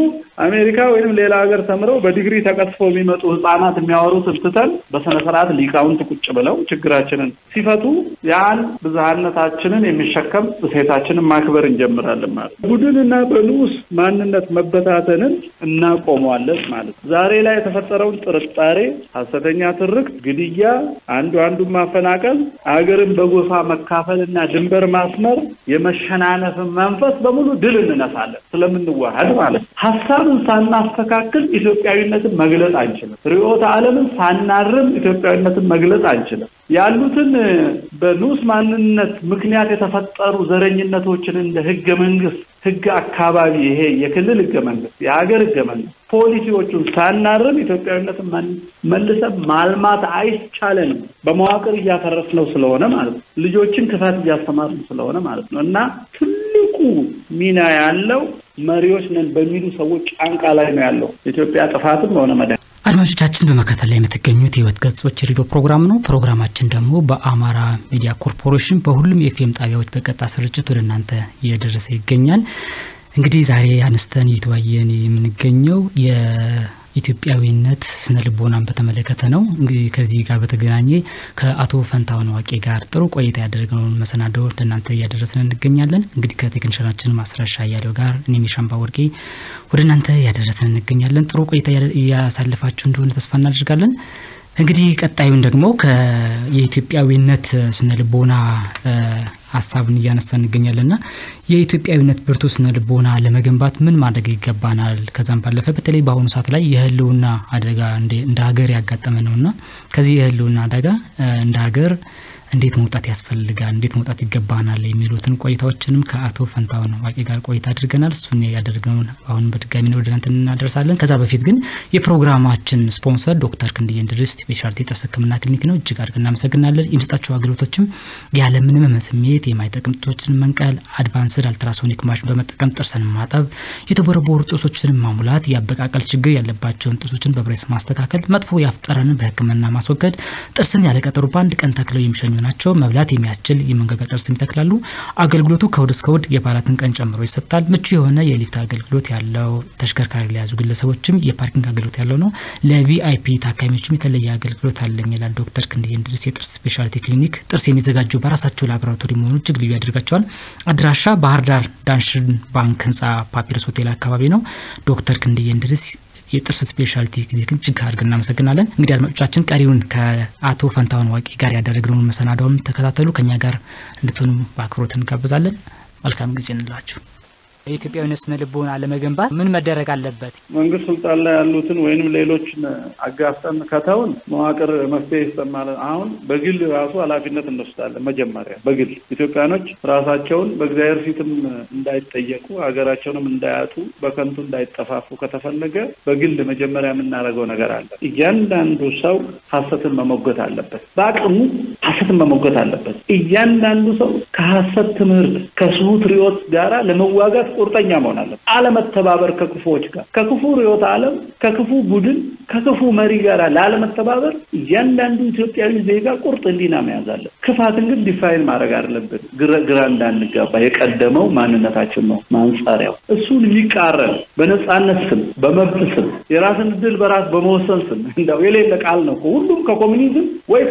አሜሪካ ወይንም ሌላ ሀገር ተምረው በዲግሪ ተቀስፈው የሚመጡ ህፃናት የሚያወሩት እንትተን በሰነ ስርዓት ሊቃውንት ቁጭ ብለው ችግራችንን ሲፈቱ ያን ብዝሃነታችንን የሚሸከም እሴታችንን ማክበር እንጀምራለን ማለት ቡድንና በንዑስ ማንነት መበታተንን እናቆመዋለን ማለት ዛሬ ላይ የተፈጠረውን ጥርጣሬ ሐሰተኛ ትርክ ግድያ አንዱ ማፈናቀል አገርን በጎሳ መካፈልና ድንበር ማስመር የመሸናነፍ መንፈስ በሙሉ ድል እንነሳለን ስለምንዋሃድ ማለት ሐሳብን ሳናስተካክል ኢትዮጵያዊነትን መግለጽ አንችልም ርዕዮተ ዓለምን ሳናርም ኢትዮጵያዊነትን መግለጽ አንችልም ያሉትን በንዑስ ማንነት ምክንያት የተፈጠሩ ዘረኝነቶችን እንደ ህግ አካባቢ ይሄ የክልል ህገ መንግስት የሀገር ህገ መንግስት ፖሊሲዎቹን ሳናርም ኢትዮጵያዊነትን መልሰን ማልማት አይቻለንም በመዋቅር እያፈረስነው ስለሆነ ማለት ነው ልጆችን ክፋት እያስተማርን ስለሆነ ማለት ነው እና ትልቁ ሚና ያለው መሪዎች ነን በሚሉ ሰዎች ጫንቃ ላይ ነው ያለው ኢትዮጵያ ጥፋትም ሆነ መደ አድማጮቻችን በመከታተል ላይ የምትገኙት የህይወት ገጾች ሬዲዮ ፕሮግራም ነው ፕሮግራማችን ደግሞ በአማራ ሚዲያ ኮርፖሬሽን በሁሉም የኤፍኤም ጣቢያዎች በቀጥታ ስርጭት ወደ እናንተ እየደረሰ ይገኛል እንግዲህ ዛሬ አንስተን እየተወያየን የምንገኘው የኢትዮጵያዊነት ስነ ልቦናን በተመለከተ ነው እንግዲህ ከዚህ ጋር በተገናኘ ከአቶ ፈንታውን ዋቄ ጋር ጥሩ ቆይታ ያደረግነውን መሰናዶ ለእናንተ እያደረስን እንገኛለን እንግዲህ ከቴክኒሻናችን ማስረሻ ያለው ጋር እኔም ሻምባ ወርቄ ወደ እናንተ ያደረስን እንገኛለን ጥሩ ቆይታ ያሳልፋችሁ እንደሆነ ተስፋ እናደርጋለን እንግዲህ ቀጣዩን ደግሞ የኢትዮጵያዊነት ስነ ልቦና ሐሳብን ያነሳን እንገኛለንና የኢትዮጵያዊነት ብርቱ ስነ ልቦና ለመገንባት ምን ማድረግ ይገባናል ከዛም ባለፈ በተለይ በአሁኑ ሰዓት ላይ የህልውና አደጋ እንደ ሀገር ያጋጠመ ነውና ከዚህ የህልውና አደጋ እንደ ሀገር እንዴት መውጣት ያስፈልጋል እንዴት መውጣት ይገባናል የሚሉትን ቆይታዎችንም ከአቶ ፈንታውን ዋቄ ጋር ቆይታ አድርገናል እሱን ያደረግነው አሁን በድጋሚ ነው ወደናንተ እናደርሳለን ከዛ በፊት ግን የፕሮግራማችን ስፖንሰር ዶክተር ክንድዬ እንድሪስ ስፔሻሊቲ ተሰክምና ክሊኒክ ነው እጅግ አድርገን እናመሰግናለን የሚሰጣቸው አገልግሎቶችም ያለ ምንም መስሜት የማይጠቅም ጡቶችን መንቀል አድቫንስ የሚወስድ አልትራሶኒክ ማሽን በመጠቀም ጥርስን ማጠብ፣ የተቦረቦሩ ጥርሶችን ማሙላት፣ ያበቃቀል ችግር ያለባቸውን ጥርሶችን በብሬስ ማስተካከል፣ መጥፎ ያፍጠረንን በህክምና ማስወገድ፣ ጥርስን ያለ ቀጠሮ በአንድ ቀን ተክለው የሚሸኙ ናቸው። መብላት የሚያስችል የመንጋጋ ጥርስ ይተክላሉ። አገልግሎቱ ከእሁድ እስከ እሁድ የበዓላትን ቀን ጨምሮ ይሰጣል። ምቹ የሆነ የሊፍት አገልግሎት ያለው ተሽከርካሪ ለያዙ ግለሰቦችም የፓርኪንግ አገልግሎት ያለው ነው። ለቪአይፒ ታካሚዎችም የተለየ አገልግሎት አለኝ ይላል ዶክተር ክንድዬ እንድሪስ የጥርስ ስፔሻሊቲ ክሊኒክ። ጥርስ የሚዘጋጀው በራሳቸው ላቦራቶሪ መሆኑ እጅግ ልዩ ያደርጋቸዋል። አድራሻ ባህር ዳር ዳንሽን ባንክ ህንጻ ፓፒረስ ሆቴል አካባቢ ነው። ዶክተር ክንድዬ እንድሪስ የጥርስ ስፔሻሊቲ ክሊኒክን እጅግ አድርገን እናመሰግናለን። እንግዲህ አድማጮቻችን ቀሪውን ከአቶ ፈንታውን ዋቂ ጋር ያደረግነውን መሰናዶውን ተከታተሉ። ከኛ ጋር እንድትሆኑ በአክብሮት እንጋብዛለን። መልካም ጊዜ እንላችሁ። የኢትዮጵያዊነት ስነ ልቦና ለመገንባት ምን መደረግ አለበት? መንግስት ስልጣን ላይ ያሉትን ወይንም ሌሎችን አጋፍጠን ከተውን መዋቅር መፍትሄ ይሰማል። አሁን በግል ራሱ ኃላፊነት እንወስዳለን። መጀመሪያ በግል ኢትዮጵያኖች ራሳቸውን በእግዚአብሔር ፊትም እንዳይጠየቁ ሀገራቸውንም እንዳያጡ በከንቱ እንዳይጠፋፉ ከተፈለገ በግል መጀመሪያ የምናደርገው ነገር አለ። እያንዳንዱ ሰው ሐሰትን መሞገት አለበት። በአቅሙ ሐሰትን መሞገት አለበት። እያንዳንዱ ሰው ከሐሰት ትምህርት ከስሁት ሪዮት ጋራ ለመዋጋት ቁርጠኛ መሆን አለበት። አለመተባበር ከክፉዎች ጋር ከክፉ ሪዮት ዓለም ከክፉ ቡድን ከክፉ መሪ ጋር ላለመተባበር እያንዳንዱ ኢትዮጵያዊ ዜጋ ቁርጥ እንዲና መያዝ አለበት። ክፋትን ግን ዲፋይን ማድረግ አይደለበት። ግራ እንዳንጋባ የቀደመው ማንነታችን ነው ማንጻሪያው። እሱን የሚቃረን በነጻነት ስም በመብት ስም የራስን ድል በራስ በመወሰን ስም እንደው የሌለ ቃል ነው። ሁሉም ከኮሙኒዝም ወይ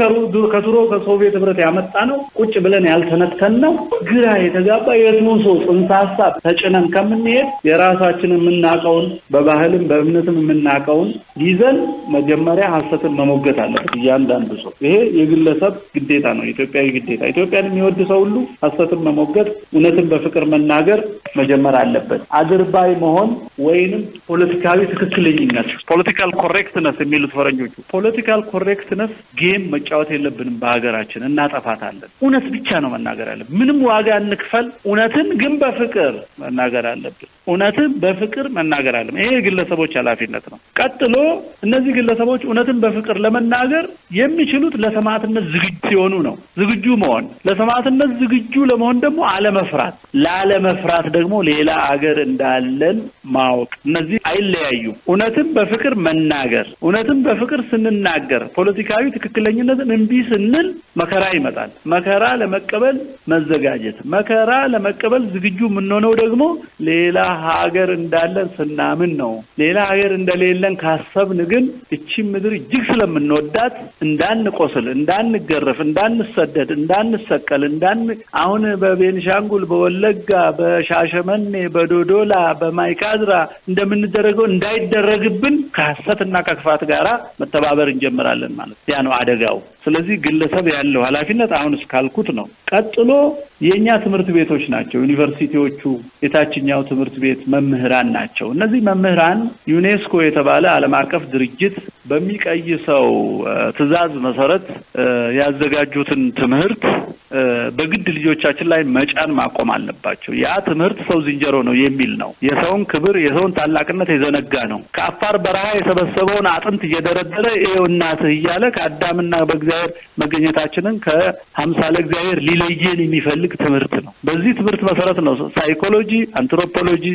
ከድሮ ከሶቪየት ህብረት ያመጣ ነው። ቁጭ ብለን ያልተነተን ነው። ግራ የተጋባ የትኖሶ ጽንሰ ሐሳብ ተጨነን ከምንሄድ የራሳችንን የምናቀውን በባህልም በእምነትም የምናቀውን ይዘን መጀመሪያ ሐሰትን መሞገት አለበት እያንዳንዱ ሰው። ይሄ የግለሰብ ግዴታ ነው፣ ኢትዮጵያዊ ግዴታ። ኢትዮጵያን የሚወድ ሰው ሁሉ ሐሰትን መሞገት፣ እውነትን በፍቅር መናገር መጀመር አለበት። አድርባይ መሆን ወይንም ፖለቲካዊ ትክክለኝነት ፖለቲካል ኮሬክትነስ የሚሉት ፈረንጆቹ ፖለቲካል ኮሬክትነስ ጌም መጫወት የለብንም። በሀገራችን እናጠፋታለን። እውነት ብቻ ነው መናገር አለብን። ምንም ዋጋ እንክፈል፣ እውነትን ግን በፍቅር መናገር አለብን። እውነትን በፍቅር መናገር አለብን። ይሄ ግለሰቦች ኃላፊነት ነው። ቀጥሎ እነዚህ ግለሰቦች እውነትን በፍቅር ለመናገር የሚችሉት ለሰማዕትነት ዝግጁ ሲሆኑ ነው። ዝግጁ መሆን ለሰማዕትነት ዝግጁ ለመሆን ደግሞ አለመፍራት፣ ላለመፍራት ደግሞ ሌላ ሀገር እንዳለን ማወቅ። እነዚህ አይለያዩ። እውነትን በፍቅር መናገር፣ እውነትን በፍቅር ስንናገር ፖለቲካዊ ትክክለኝነትን እንቢ ስንል መከራ ይመጣል። መከራ ለመቀበል መዘጋጀት፣ መከራ ለመቀበል ዝግጁ የምንሆነው ደግሞ ሌላ ሀገር እንዳለን ስናምን ነው። ሌላ ሀገር እንደሌለን ካሰብን ግን እቺ ምድር እጅግ ስለምንወዳት እንዳንቆስል፣ እንዳንገረፍ፣ እንዳንሰደድ፣ እንዳንሰቀል አሁን በቤንሻንጉል፣ በወለጋ፣ በሻሸመኔ፣ በዶዶላ፣ በማይካድራ እንደምንደረገው እንዳይደረግብን ከሐሰትና ከክፋት ጋራ መተባበር እንጀምራለን ማለት ያ ነው አደጋው። ስለዚህ ግለሰብ ያለው ኃላፊነት አሁን እስካልኩት ነው። ቀጥሎ የኛ ትምህርት ቤቶች ናቸው። ዩኒቨርሲቲዎቹ የታችኛው ትምህርት ቤት መምህራን ናቸው። እነዚህ መምህራን ዩኔስኮ የተባለ ዓለም አቀፍ ድርጅት በሚቀይሰው ትዕዛዝ መሰረት ያዘጋጁትን ትምህርት በግድ ልጆቻችን ላይ መጫን ማቆም አለባቸው። ያ ትምህርት ሰው ዝንጀሮ ነው የሚል ነው። የሰውን ክብር የሰውን ታላቅነት የዘነጋ ነው። ከአፋር በረሃ የሰበሰበውን አጥንት እየደረደረ ይሄው እናትህ እያለ ከአዳምና በእግዚአብሔር መገኘታችንን ከአምሳለ እግዚአብሔር ሊለየን የሚፈልግ ትምህርት ነው። በዚህ ትምህርት መሰረት ነው ሳይኮሎጂ፣ አንትሮፖሎጂ፣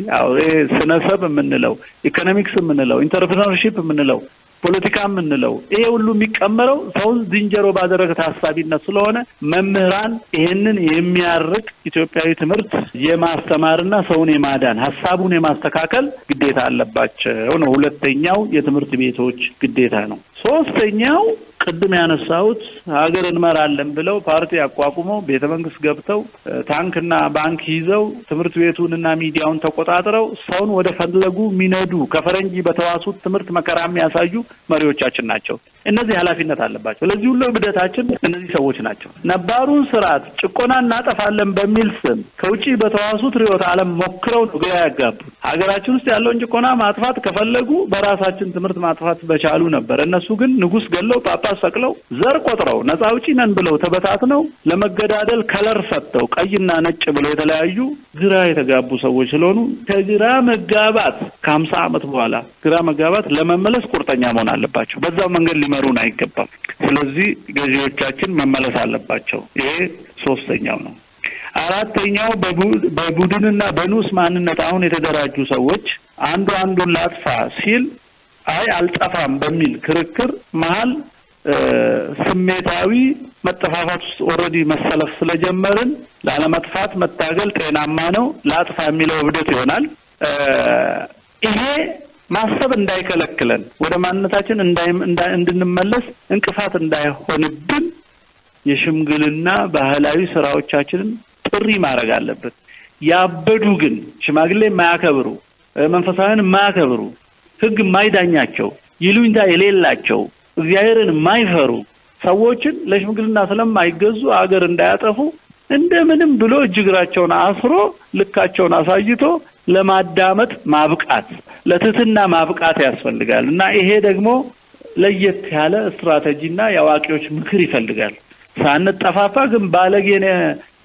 ስነሰብ የምንለው፣ ኢኮኖሚክስ የምንለው፣ ኢንተርፕረነርሺፕ የምንለው፣ ፖለቲካ የምንለው ይሄ ሁሉ የሚቀመረው ሰውን ዝንጀሮ ባደረገ ታሳቢነት ስለሆነ መምህራን ይሄንን የሚያርቅ ኢትዮጵያዊ ትምህርት የማስተማርና ሰውን የማዳን ሐሳቡን የማስተካከል ግዴታ አለባቸው ነው። ሁለተኛው የትምህርት ቤቶች ግዴታ ነው። ሶስተኛው ቅድም ያነሳሁት ሀገር እንመራለን ብለው ፓርቲ አቋቁመው ቤተመንግስት ገብተው ታንክና ባንክ ይዘው ትምህርት ቤቱንና ሚዲያውን ተቆጣጥረው ሰውን ወደ ፈለጉ ሚነዱ ከፈረንጂ በተዋሱት ትምህርት መከራ የሚያሳዩ መሪዎቻችን ናቸው። እነዚህ ኃላፊነት አለባቸው። ለዚህ ሁሉ እብደታችን እነዚህ ሰዎች ናቸው። ነባሩን ስርዓት ጭቆና እናጠፋለን በሚል ስም ከውጪ በተዋሱት ሪዮት ዓለም ሞክረው ነው ግራ ያጋቡት። ሀገራችን ውስጥ ያለውን ጭቆና ማጥፋት ከፈለጉ በራሳችን ትምህርት ማጥፋት በቻሉ ነበር። እነሱ ግን ንጉስ ገለው ጳጳስ ሰቅለው ዘር ቆጥረው ነፃ አውጪ ነን ብለው ተበታትነው ለመገዳደል ከለር ሰጥተው ቀይና ነጭ ብለው የተለያዩ ግራ የተጋቡ ሰዎች ስለሆኑ ከግራ መጋባት ከ50 ዓመት በኋላ ግራ መጋባት ለመመለስ ቁርጠኛ መሆን አለባቸው። በዛው መንገድ ሊመሩን አይገባም። ስለዚህ ገዢዎቻችን መመለስ አለባቸው። ይሄ ሶስተኛው ነው። አራተኛው በቡድንና በንዑስ ማንነት አሁን የተደራጁ ሰዎች አንዱን ላጥፋ ሲል አይ አልጠፋም በሚል ክርክር መሃል ስሜታዊ መጠፋፋት ውስጥ ኦሬዲ መሰለፍ ስለጀመርን ላለመጥፋት መታገል ጤናማ ነው ላጥፋ የሚለው እብደት ይሆናል ይሄ ማሰብ እንዳይከለክለን ወደ ማንነታችን እንድንመለስ እንቅፋት እንዳይሆንብን የሽምግልና ባህላዊ ስራዎቻችንን ጥሪ ማድረግ አለበት ያበዱ ግን ሽማግሌ ማያከብሩ መንፈሳዊን ማያከብሩ ህግ ማይዳኛቸው ይሉኝታ የሌላቸው እግዚአብሔርን ማይፈሩ ሰዎችን ለሽምግልና ስለማይገዙ አገር እንዳያጠፉ እንደምንም ብሎ እጅግራቸውን አስሮ ልካቸውን አሳይቶ ለማዳመጥ ማብቃት ለትትና ማብቃት ያስፈልጋል እና ይሄ ደግሞ ለየት ያለ ስትራቴጂና ያዋቂዎች ምክር ይፈልጋል ሳንጠፋፋ ግን ባለጌነ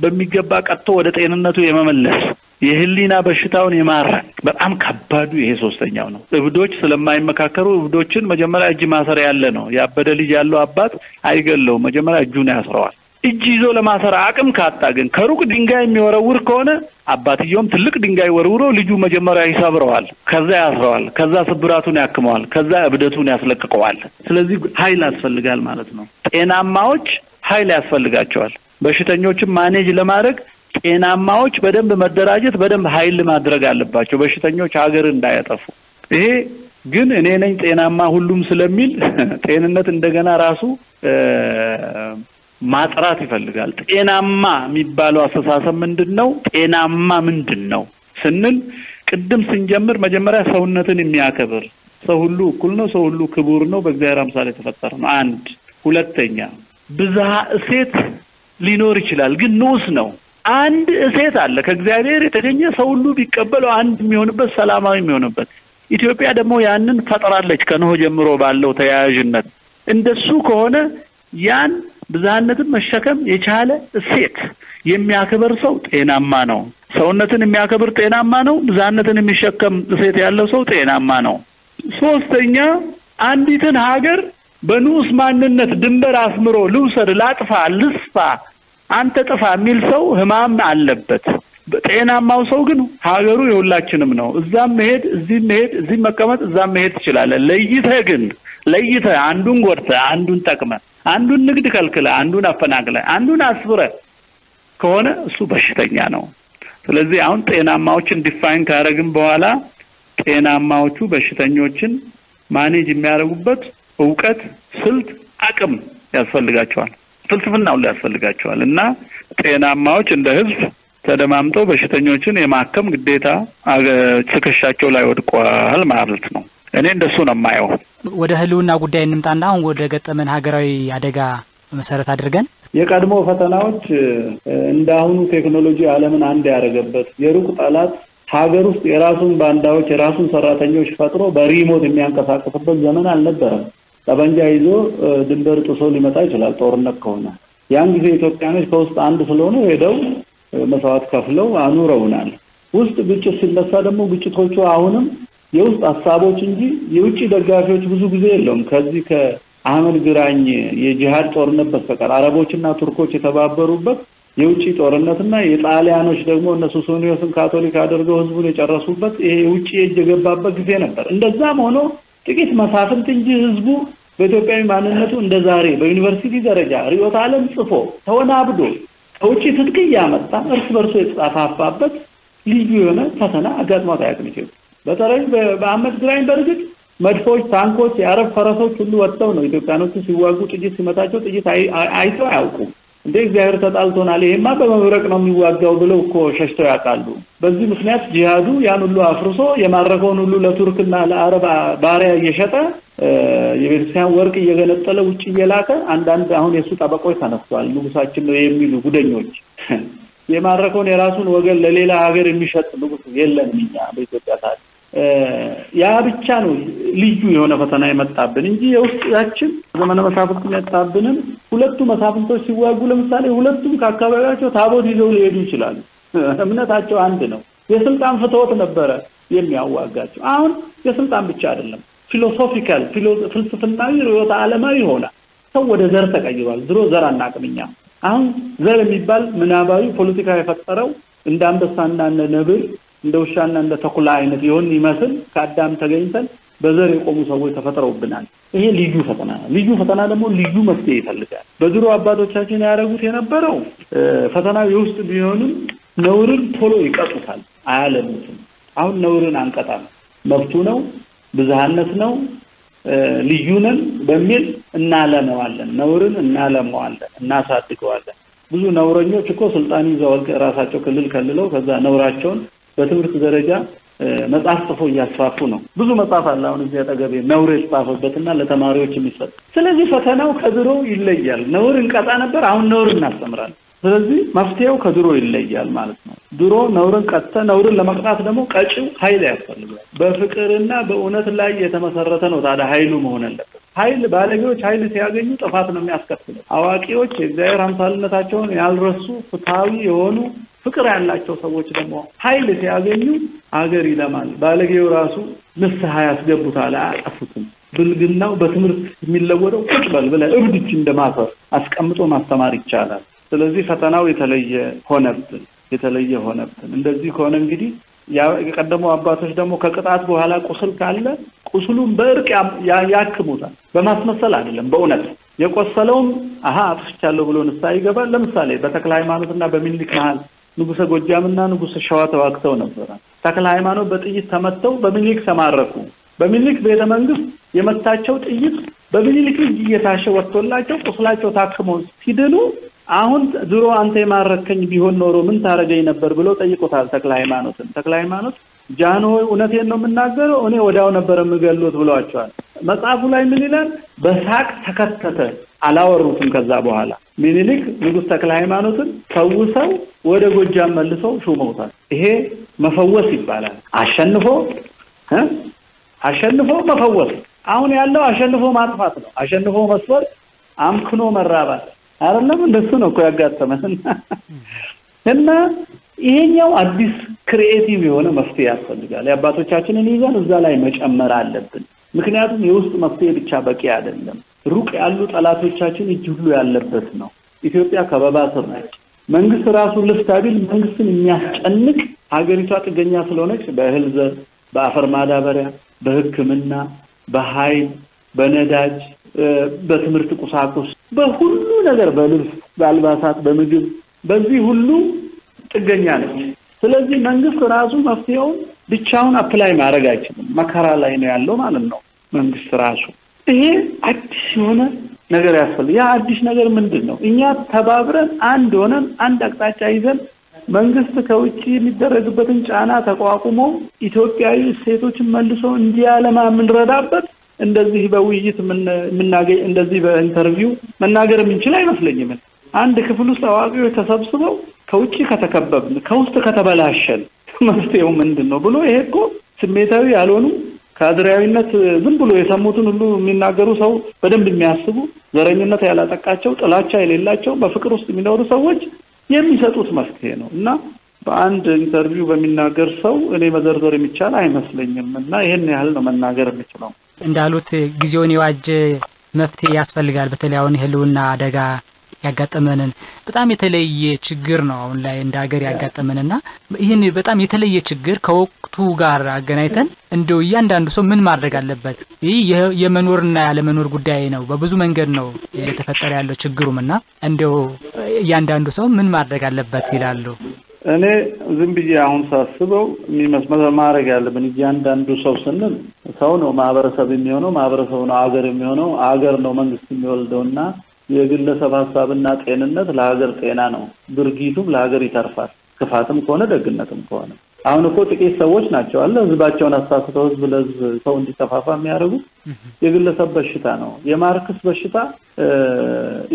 በሚገባ ቀጥቶ ወደ ጤንነቱ የመመለስ የህሊና በሽታውን የማራቅ በጣም ከባዱ ይሄ ሶስተኛው ነው እብዶች ስለማይመካከሩ እብዶችን መጀመሪያ እጅ ማሰር ያለ ነው ያበደ ልጅ ያለው አባት አይገለው መጀመሪያ እጁን ያስረዋል እጅ ይዞ ለማሰር አቅም ካጣ ግን ከሩቅ ድንጋይ የሚወረውር ከሆነ አባትየውም ትልቅ ድንጋይ ወርውሮ ልጁ መጀመሪያ ይሰብረዋል ከዛ ያስረዋል ከዛ ስብራቱን ያክመዋል ከዛ እብደቱን ያስለቅቀዋል ስለዚህ ኃይል ያስፈልጋል ማለት ነው ጤናማዎች ኃይል ያስፈልጋቸዋል በሽተኞችን ማኔጅ ለማድረግ ጤናማዎች በደንብ መደራጀት በደንብ ኃይል ማድረግ አለባቸው በሽተኞች ሀገር እንዳያጠፉ ይሄ ግን እኔ ነኝ ጤናማ ሁሉም ስለሚል ጤንነት እንደገና ራሱ ማጥራት ይፈልጋል ጤናማ የሚባለው አስተሳሰብ ምንድነው ጤናማ ምንድነው ስንል ቅድም ስንጀምር መጀመሪያ ሰውነትን የሚያከብር ሰው ሁሉ እኩል ነው ሰው ሁሉ ክቡር ነው በእግዚአብሔር አምሳል የተፈጠረ ነው አንድ ሁለተኛ ብዝሃ እሴት ሊኖር ይችላል ግን ንዑስ ነው አንድ እሴት አለ ከእግዚአብሔር የተገኘ ሰው ሁሉ ቢቀበለው አንድ የሚሆንበት ሰላማዊ የሚሆንበት ኢትዮጵያ ደግሞ ያንን ፈጥራለች ከኖህ ጀምሮ ባለው ተያያዥነት እንደሱ ከሆነ ያን ብዝሃነትን መሸከም የቻለ እሴት የሚያከብር ሰው ጤናማ ነው ሰውነትን የሚያከብር ጤናማ ነው ብዝሃነትን የሚሸከም እሴት ያለው ሰው ጤናማ ነው ሶስተኛ አንዲትን ሀገር በንዑስ ማንነት ድንበር አስምሮ ልውሰድ ላጥፋ ልስፋ አንተ ጥፋ የሚል ሰው ህማም አለበት ጤናማው ሰው ግን ሀገሩ የሁላችንም ነው እዛም መሄድ እዚህ መቀመጥ እዛም መሄድ ይችላል ለይተህ አንዱን ጎርተ አንዱን ጠቅመ አንዱን ንግድ ከልክለ አንዱን አፈናቅለ አንዱን አስብረ ከሆነ እሱ በሽተኛ ነው ስለዚህ አሁን ጤናማዎችን ዲፋይን ካረግን በኋላ ጤናማዎቹ በሽተኞችን ማኔጅ የሚያደርጉበት ዕውቀት ስልት አቅም ያስፈልጋቸዋል ፍልስፍና ሁሉ ያስፈልጋቸዋል እና ጤናማዎች እንደ ህዝብ ተደማምጠው በሽተኞችን የማከም ግዴታ ትከሻቸው ላይ ወድቋል ማለት ነው እኔ እንደሱ ነው የማየው ወደ ህልውና ጉዳይ እንምጣና አሁን ወደ ገጠመን ሀገራዊ አደጋ መሰረት አድርገን የቀድሞ ፈተናዎች እንዳሁኑ ቴክኖሎጂ ዓለምን አንድ ያደረገበት የሩቅ ጠላት ሀገር ውስጥ የራሱን ባንዳዎች የራሱን ሰራተኞች ፈጥሮ በሪሞት የሚያንቀሳቅስበት ዘመን አልነበረም ጠበንጃ ይዞ ድንበር ጥሶ ሊመጣ ይችላል ጦርነት ከሆነ ያን ጊዜ ኢትዮጵያኖች ከውስጥ አንድ ስለሆነ ሄደው መስዋዕት ከፍለው አኑረውናል ውስጥ ግጭት ሲነሳ ደግሞ ግጭቶቹ አሁንም የውስጥ ሐሳቦች እንጂ የውጭ ደጋፊዎች ብዙ ጊዜ የለውም ከዚህ ከአህመድ ግራኝ የጂሃድ ጦርነት በስተቀር አረቦችና ቱርኮች የተባበሩበት የውጭ ጦርነትና የጣሊያኖች ደግሞ እነሱ ሱኒዮስን ካቶሊክ አድርገው ህዝቡን የጨረሱበት ይሄ የውጭ እጅ የገባበት ጊዜ ነበር እንደዛም ሆኖ ጥቂት መሳፍንት እንጂ ህዝቡ በኢትዮጵያዊ ማንነቱ እንደዛሬ በዩኒቨርሲቲ ደረጃ ሪዮት ዓለም ጽፎ ተወናብዶ ከውጭ ትጥቅ ያመጣ እርስ በርሱ የተጻፋፋበት ልዩ የሆነ ፈተና አጋጥሞት አያውቅም በተለይ በአህመድ ግራኝ በርግጥ መድፎች ታንኮች የአረብ ፈረሶች ሁሉ ወጥተው ነው ኢትዮጵያኖቹ ሲዋጉ ጥይት ሲመታቸው ጥይት አይተው አያውቁም እንደ እግዚአብሔር ተጣልቶናል ይሄማ በመብረቅ ነው የሚዋጋው ብለው እኮ ሸሽተው ያውቃሉ በዚህ ምክንያት ጂሃዱ ያን ሁሉ አፍርሶ የማረከውን ሁሉ ለቱርክና ለአረብ ባሪያ እየሸጠ የቤተክርስቲያን ወርቅ እየገነጠለ ውጭ እየላከ አንዳንድ አሁን የሱ ጠበቆች ተነስተዋል ንጉሳችን ነው የሚሉ ጉደኞች የማረከውን የራሱን ወገን ለሌላ ሀገር የሚሸጥ ንጉስ የለንም እኛ በኢትዮጵያ ታሪክ ያ ብቻ ነው ልዩ የሆነ ፈተና የመጣብን እንጂ የውስጣችን ዘመነ መሳፍንት የመጣብንን ሁለቱ መሳፍንቶች ሲዋጉ ለምሳሌ ሁለቱም ከአካባቢያቸው ታቦት ይዘው ሊሄዱ ይችላሉ እምነታቸው አንድ ነው የስልጣን ፍትወት ነበረ የሚያዋጋቸው አሁን የስልጣን ብቻ አይደለም ፍልስፍናዊ ርዕዮተ ዓለማዊ ሆነ ሰው ወደ ዘር ተቀይሯል ድሮ ዘር አናቅምኛ አሁን ዘር የሚባል ምናባዊ ፖለቲካ የፈጠረው እንደ አንበሳና እንደ ነብር እንደ ውሻና እንደ ተኩላ አይነት ይሆን ይመስል ከአዳም ተገኝተን በዘር የቆሙ ሰዎች ተፈጥረውብናል። ይሄ ልዩ ፈተና ደግሞ ልዩ መፍትሄ ይፈልጋል። በድሮ አባቶቻችን ያደረጉት የነበረው ፈተናው የውስጥ ቢሆንም ነውርን ቶሎ ይቀጡታል፣ አያለሙትም። አሁን ነውርን አንቀጣም፣ መብቱ ነው፣ ብዝሃነት ነው፣ ልዩ ነን በሚል እናለመዋለን፣ ነውርን እናለመዋለን፣ እናሳድገዋለን። ብዙ ነውረኞች እኮ ስልጣን ይዘው ራሳቸው ክልል ከልለው ከዛ ነውራቸውን በትምህርት ደረጃ መጽሐፍ ጽፎ እያስፋፉ ነው። ብዙ መጽሐፍ አለ አሁን እዚህ አጠገቤ ነውር የተጻፈበትና ለተማሪዎች የሚሰጥ። ስለዚህ ፈተናው ከድሮ ይለያል። ነውር እንቀጣ ነበር፣ አሁን ነውር እናስተምራለን። ስለዚህ መፍትሄው ከድሮ ይለያል ማለት ነው። ድሮ ነውርን ቀጥተ ነውርን ለመቅጣት ደግሞ ቀጪው ኃይል ያስፈልጋል። በፍቅርና በእውነት ላይ የተመሰረተ ነው ታዲያ ኃይሉ መሆን አለበት። ኃይል ባለጌዎች ኃይል ሲያገኙ ጥፋት ነው የሚያስከትለው። አዋቂዎች የእግዚአብሔር አምሳልነታቸውን ያልረሱ ፍትሃዊ የሆኑ ፍቅር ያላቸው ሰዎች ደግሞ ኃይል ሲያገኙ አገር ይለማል። ባለጌው ራሱ ንስሐ ያስገቡታል፣ አያጠፉትም። ብልግናው በትምህርት የሚለወደው ቁጭ በል ብለህ እብድች እንደማፈር አስቀምጦ ማስተማር ይቻላል። ስለዚህ ፈተናው የተለየ ሆነብን። እንደዚህ ከሆነ እንግዲህ የቀደሙ አባቶች ደግሞ ከቅጣት በኋላ ቁስል ካለ ቁስሉን በእርቅ ያክሙታል። በማስመሰል አይደለም፣ በእውነት የቆሰለውም አጥፍቻለሁ ብሎ ንስሐ ይገባል። ለምሳሌ በተክለ ሃይማኖትና በሚኒሊክ መሃል ንጉሰ ጎጃምና ንጉሰ ሸዋ ተዋግተው ነበር። ተክለ ሃይማኖት በጥይት ተመተው በሚኒሊክ ተማረኩ። በሚኒሊክ ቤተ መንግስት የመታቸው ጥይት በሚኒሊክ እጅ እየታሸ ወጥቶላቸው ቁስላቸው ታክሞ ሲድኑ አሁን ድሮ አንተ የማረከኝ ቢሆን ኖሮ ምን ታረገኝ ነበር ብሎ ጠይቆታል ተክለ ሃይማኖትን። ተክለ ሃይማኖት ጃንሆይ እውነቴን ነው የምናገረው፣ እኔ ወዲያው ነበር የምገሉት ብሏቸዋል። መጽሐፉ ላይ ምን ይላል? በሳቅ ተከተተ፣ አላወሩትም። ከዛ በኋላ ሚኒሊክ ንጉስ ተክለ ሃይማኖትን ፈውሰው ወደ ጎጃም መልሰው ሹመውታል። ይሄ መፈወስ ይባላል። አሸንፎ መፈወስ። አሁን ያለው አሸንፎ ማጥፋት ነው። አሸንፎ መስፈር፣ አምክኖ መራባት አይደለም። እንደሱ ነው እኮ ያጋጠመን እና ይሄኛው አዲስ ክሪኤቲቭ የሆነ መፍትሄ ያስፈልጋል። የአባቶቻችንን ይዘን እዛ ላይ መጨመር አለብን። ምክንያቱም የውስጥ መፍትሄ ብቻ በቂ አይደለም። ሩቅ ያሉ ጠላቶቻችን እጅ ሁሉ ያለበት ነው። ኢትዮጵያ ከበባ ስር ነች። መንግስት ራሱ ልፍታቢል መንግስትን የሚያስጨንቅ ሀገሪቷ ጥገኛ ስለሆነች በእህል ዘር፣ በአፈር ማዳበሪያ፣ በሕክምና፣ በኃይል፣ በነዳጅ፣ በትምህርት ቁሳቁስ፣ በሁሉ ነገር፣ በልብስ፣ በአልባሳት፣ በምግብ፣ በዚህ ሁሉ ጥገኛ ነች። ስለዚህ መንግስት ራሱ መፍትሄውን ብቻውን አፕላይ ማድረግ አይችልም። መከራ ላይ ነው ያለው ማለት ነው መንግስት ራሱ። ይሄ አዲስ የሆነ ነገር ያስፈልጋል። ያ አዲስ ነገር ምንድነው? እኛ ተባብረን አንድ ሆነን አንድ አቅጣጫ ይዘን መንግስት ከውጪ የሚደረግበትን ጫና ተቋቁሞ ኢትዮጵያዊ ሴቶችን መልሶ እንዲያለማ የምንረዳበት እንደዚህ በውይይት የምናገኝ እንደዚህ በኢንተርቪው መናገር የምንችል አይመስለኝም። አንድ ክፍል ውስጥ አዋቂዎች ተሰብስበው ከውጪ ከተከበብን ከውስጥ ከተበላሸን መፍትሄው ምንድነው ብሎ ይሄ እኮ ስሜታዊ ያልሆኑ ካድሬያዊነት ዝም ብሎ የሰሙትን ሁሉ የሚናገሩ ሰው በደንብ የሚያስቡ ዘረኝነት ያላጠቃቸው ጥላቻ የሌላቸው በፍቅር ውስጥ የሚኖሩ ሰዎች የሚሰጡት መፍትሄ ነው እና በአንድ ኢንተርቪው በሚናገር ሰው እኔ መዘርዘር የሚቻል አይመስለኝም እና ይሄን ያህል ነው መናገር የምችለው። እንዳሉት ጊዜውን የዋጀ መፍትሄ ያስፈልጋል። በተለይ አሁን ህልውና አደጋ ያጋጠመንን በጣም የተለየ ችግር ነው አሁን ላይ እንደ ሀገር ያጋጠመንና ይህን በጣም የተለየ ችግር ከወቅቱ ጋር አገናኝተን እንደው እያንዳንዱ ሰው ምን ማድረግ አለበት? ይህ የመኖርና ያለመኖር ጉዳይ ነው። በብዙ መንገድ ነው የተፈጠረ ያለው ችግሩምና እንደው እያንዳንዱ ሰው ምን ማድረግ አለበት ይላሉ? እኔ ዝም ብዬ አሁን ሳስበው የሚመስመር ማድረግ ያለብን እያንዳንዱ ሰው ስንል ሰው ነው ማህበረሰብ የሚሆነው፣ ማህበረሰብ ነው አገር የሚሆነው፣ አገር ነው መንግስት የሚወልደውና የግለሰብ ሀሳብና ጤንነት ለሀገር ጤና ነው። ድርጊቱም ለሀገር ይተርፋል፣ ክፋትም ከሆነ ደግነትም ከሆነ። አሁን እኮ ጥቂት ሰዎች ናቸው አለ ህዝባቸውን አሳስተው ህዝብ ለህዝብ ሰው እንዲተፋፋ የሚያደርጉት። የግለሰብ በሽታ ነው። የማርክስ በሽታ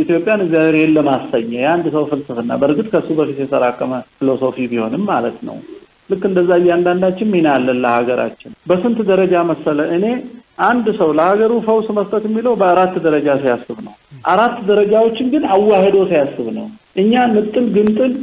ኢትዮጵያን እግዚአብሔር የለም አሰኘ። የአንድ ሰው ፍልስፍና በእርግጥ ከሱ በፊት የተራቀመ ፊሎሶፊ ቢሆንም ማለት ነው። ልክ እንደዛ እያንዳንዳችን ሚና አለን ለሀገራችን። በስንት ደረጃ መሰለ እኔ አንድ ሰው ለሀገሩ ፈውስ መስጠት የሚለው በአራት ደረጃ ሲያስብ ነው። አራት ደረጃዎችን ግን አዋህዶ ሲያስብ ነው። እኛ ንጥል ግንጥል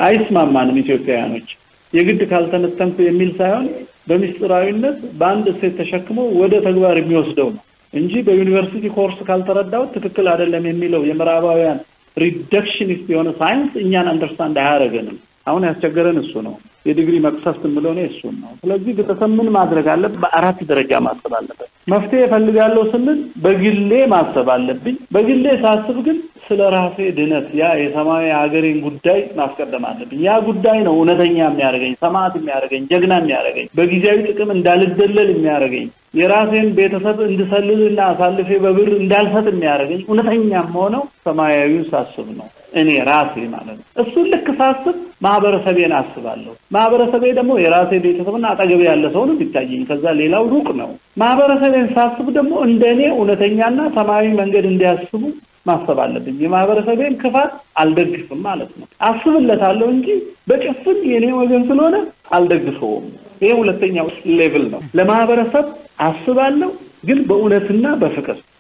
አይስማማንም ኢትዮጵያውያኖች። የግድ ካልተነተንኩ የሚል ሳይሆን በሚስጥራዊነት በአንድ ሴት ተሸክሞ ወደ ተግባር የሚወስደው ነው እንጂ በዩኒቨርሲቲ ኮርስ ካልተረዳው ትክክል አይደለም የሚለው የምዕራባውያን ሪዳክሽኒስት የሆነ ሳይንስ እኛን አንደርስታንድ አያረገንም አሁን ያስቸገረን እሱ ነው የዲግሪ መቅሰፍት ምለሆነ እሱ ነው ስለዚህ ቤተሰብ ምን ማድረግ አለበት በአራት ደረጃ ማሰብ አለበት መፍትሄ ፈልጋለሁ ስንል በግሌ ማሰብ አለብኝ በግሌ ሳስብ ግን ስለራሴ ድነት ያ የሰማይ ሀገሬን ጉዳይ ማስቀደም አለብኝ ያ ጉዳይ ነው እውነተኛ የሚያደርገኝ ሰማዕት የሚያደርገኝ ጀግና የሚያደርገኝ በጊዜያዊ ጥቅም እንዳልደለል የሚያደርገኝ የራሴን ቤተሰብ እንድሰልልና አሳልፌ በብር እንዳልሰጥ የሚያደርገኝ እውነተኛም ሆነው ሰማያዊውን ሳስብ ነው እኔ ራሴ ማለት ነው እሱን ልክ ሳስብ ማህበረሰቤን አስባለሁ ማህበረሰቤ ደግሞ የራሴ ቤተሰብና አጠገብ ያለ ሰው ነው ቢታየኝ ከዛ ሌላው ሩቅ ነው ማህበረሰቤን ሳስብ ደግሞ እንደኔ እውነተኛና ሰማያዊ መንገድ እንዲያስቡ ማሰብ አለብኝ የማህበረሰቤን ክፋት አልደግፍም ማለት ነው አስብለታለሁ እንጂ በጭፍን የኔ ወገን ስለሆነ አልደግፈውም ይሄ ሁለተኛው ሌቭል ነው ለማህበረሰብ አስባለሁ ግን በእውነትና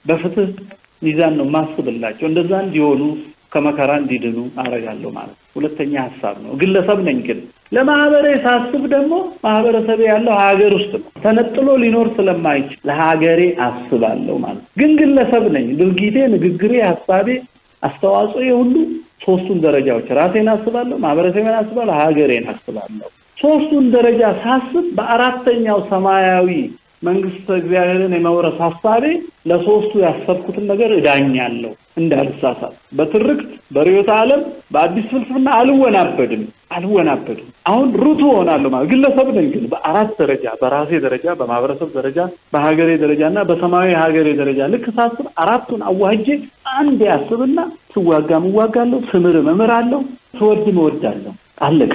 በፍትህ ሚዛን ነው ማስብላቸው እንደዛ እንዲሆኑ ከመከራ እንዲድኑ አረጋለሁ ማለት ሁለተኛ ሐሳብ ነው ግለሰብ ነኝ ግን ለማህበሬ ሳስብ ደግሞ ማህበረሰቤ ያለው ሀገር ውስጥ ነው ተነጥሎ ሊኖር ስለማይችል ለሀገሬ አስባለሁ ማለት ግን ግለሰብ ነኝ ድርጊቴ ንግግሬ ሐሳቤ አስተዋጽኦዬ ሁሉ ሶስቱን ደረጃዎች ራሴን አስባለሁ ማህበረሰቤን አስባለሁ ሀገሬን አስባለሁ ሶስቱን ደረጃ ሳስብ በአራተኛው ሰማያዊ መንግስት እግዚአብሔርን የመውረስ ሐሳቤ ለሶስቱ ያሰብኩትን ነገር እዳኛለሁ እንዳልሳሳት በትርክት በርዕዮተ ዓለም በአዲስ ፍልስፍና አልወናበድም አሁን ሩቱ ሆናለሁ ማለት ግለሰብ ነኝ ግን በአራት ደረጃ በራሴ ደረጃ በማህበረሰብ ደረጃ በሀገሬ ደረጃና በሰማያዊ ሀገሬ ደረጃ ልክ ሳስብ አራቱን አዋህጄ አንድ ያስብና ስዋጋም እዋጋለሁ ስምርም እምራለሁ ስወድም እወዳለሁ አለቀ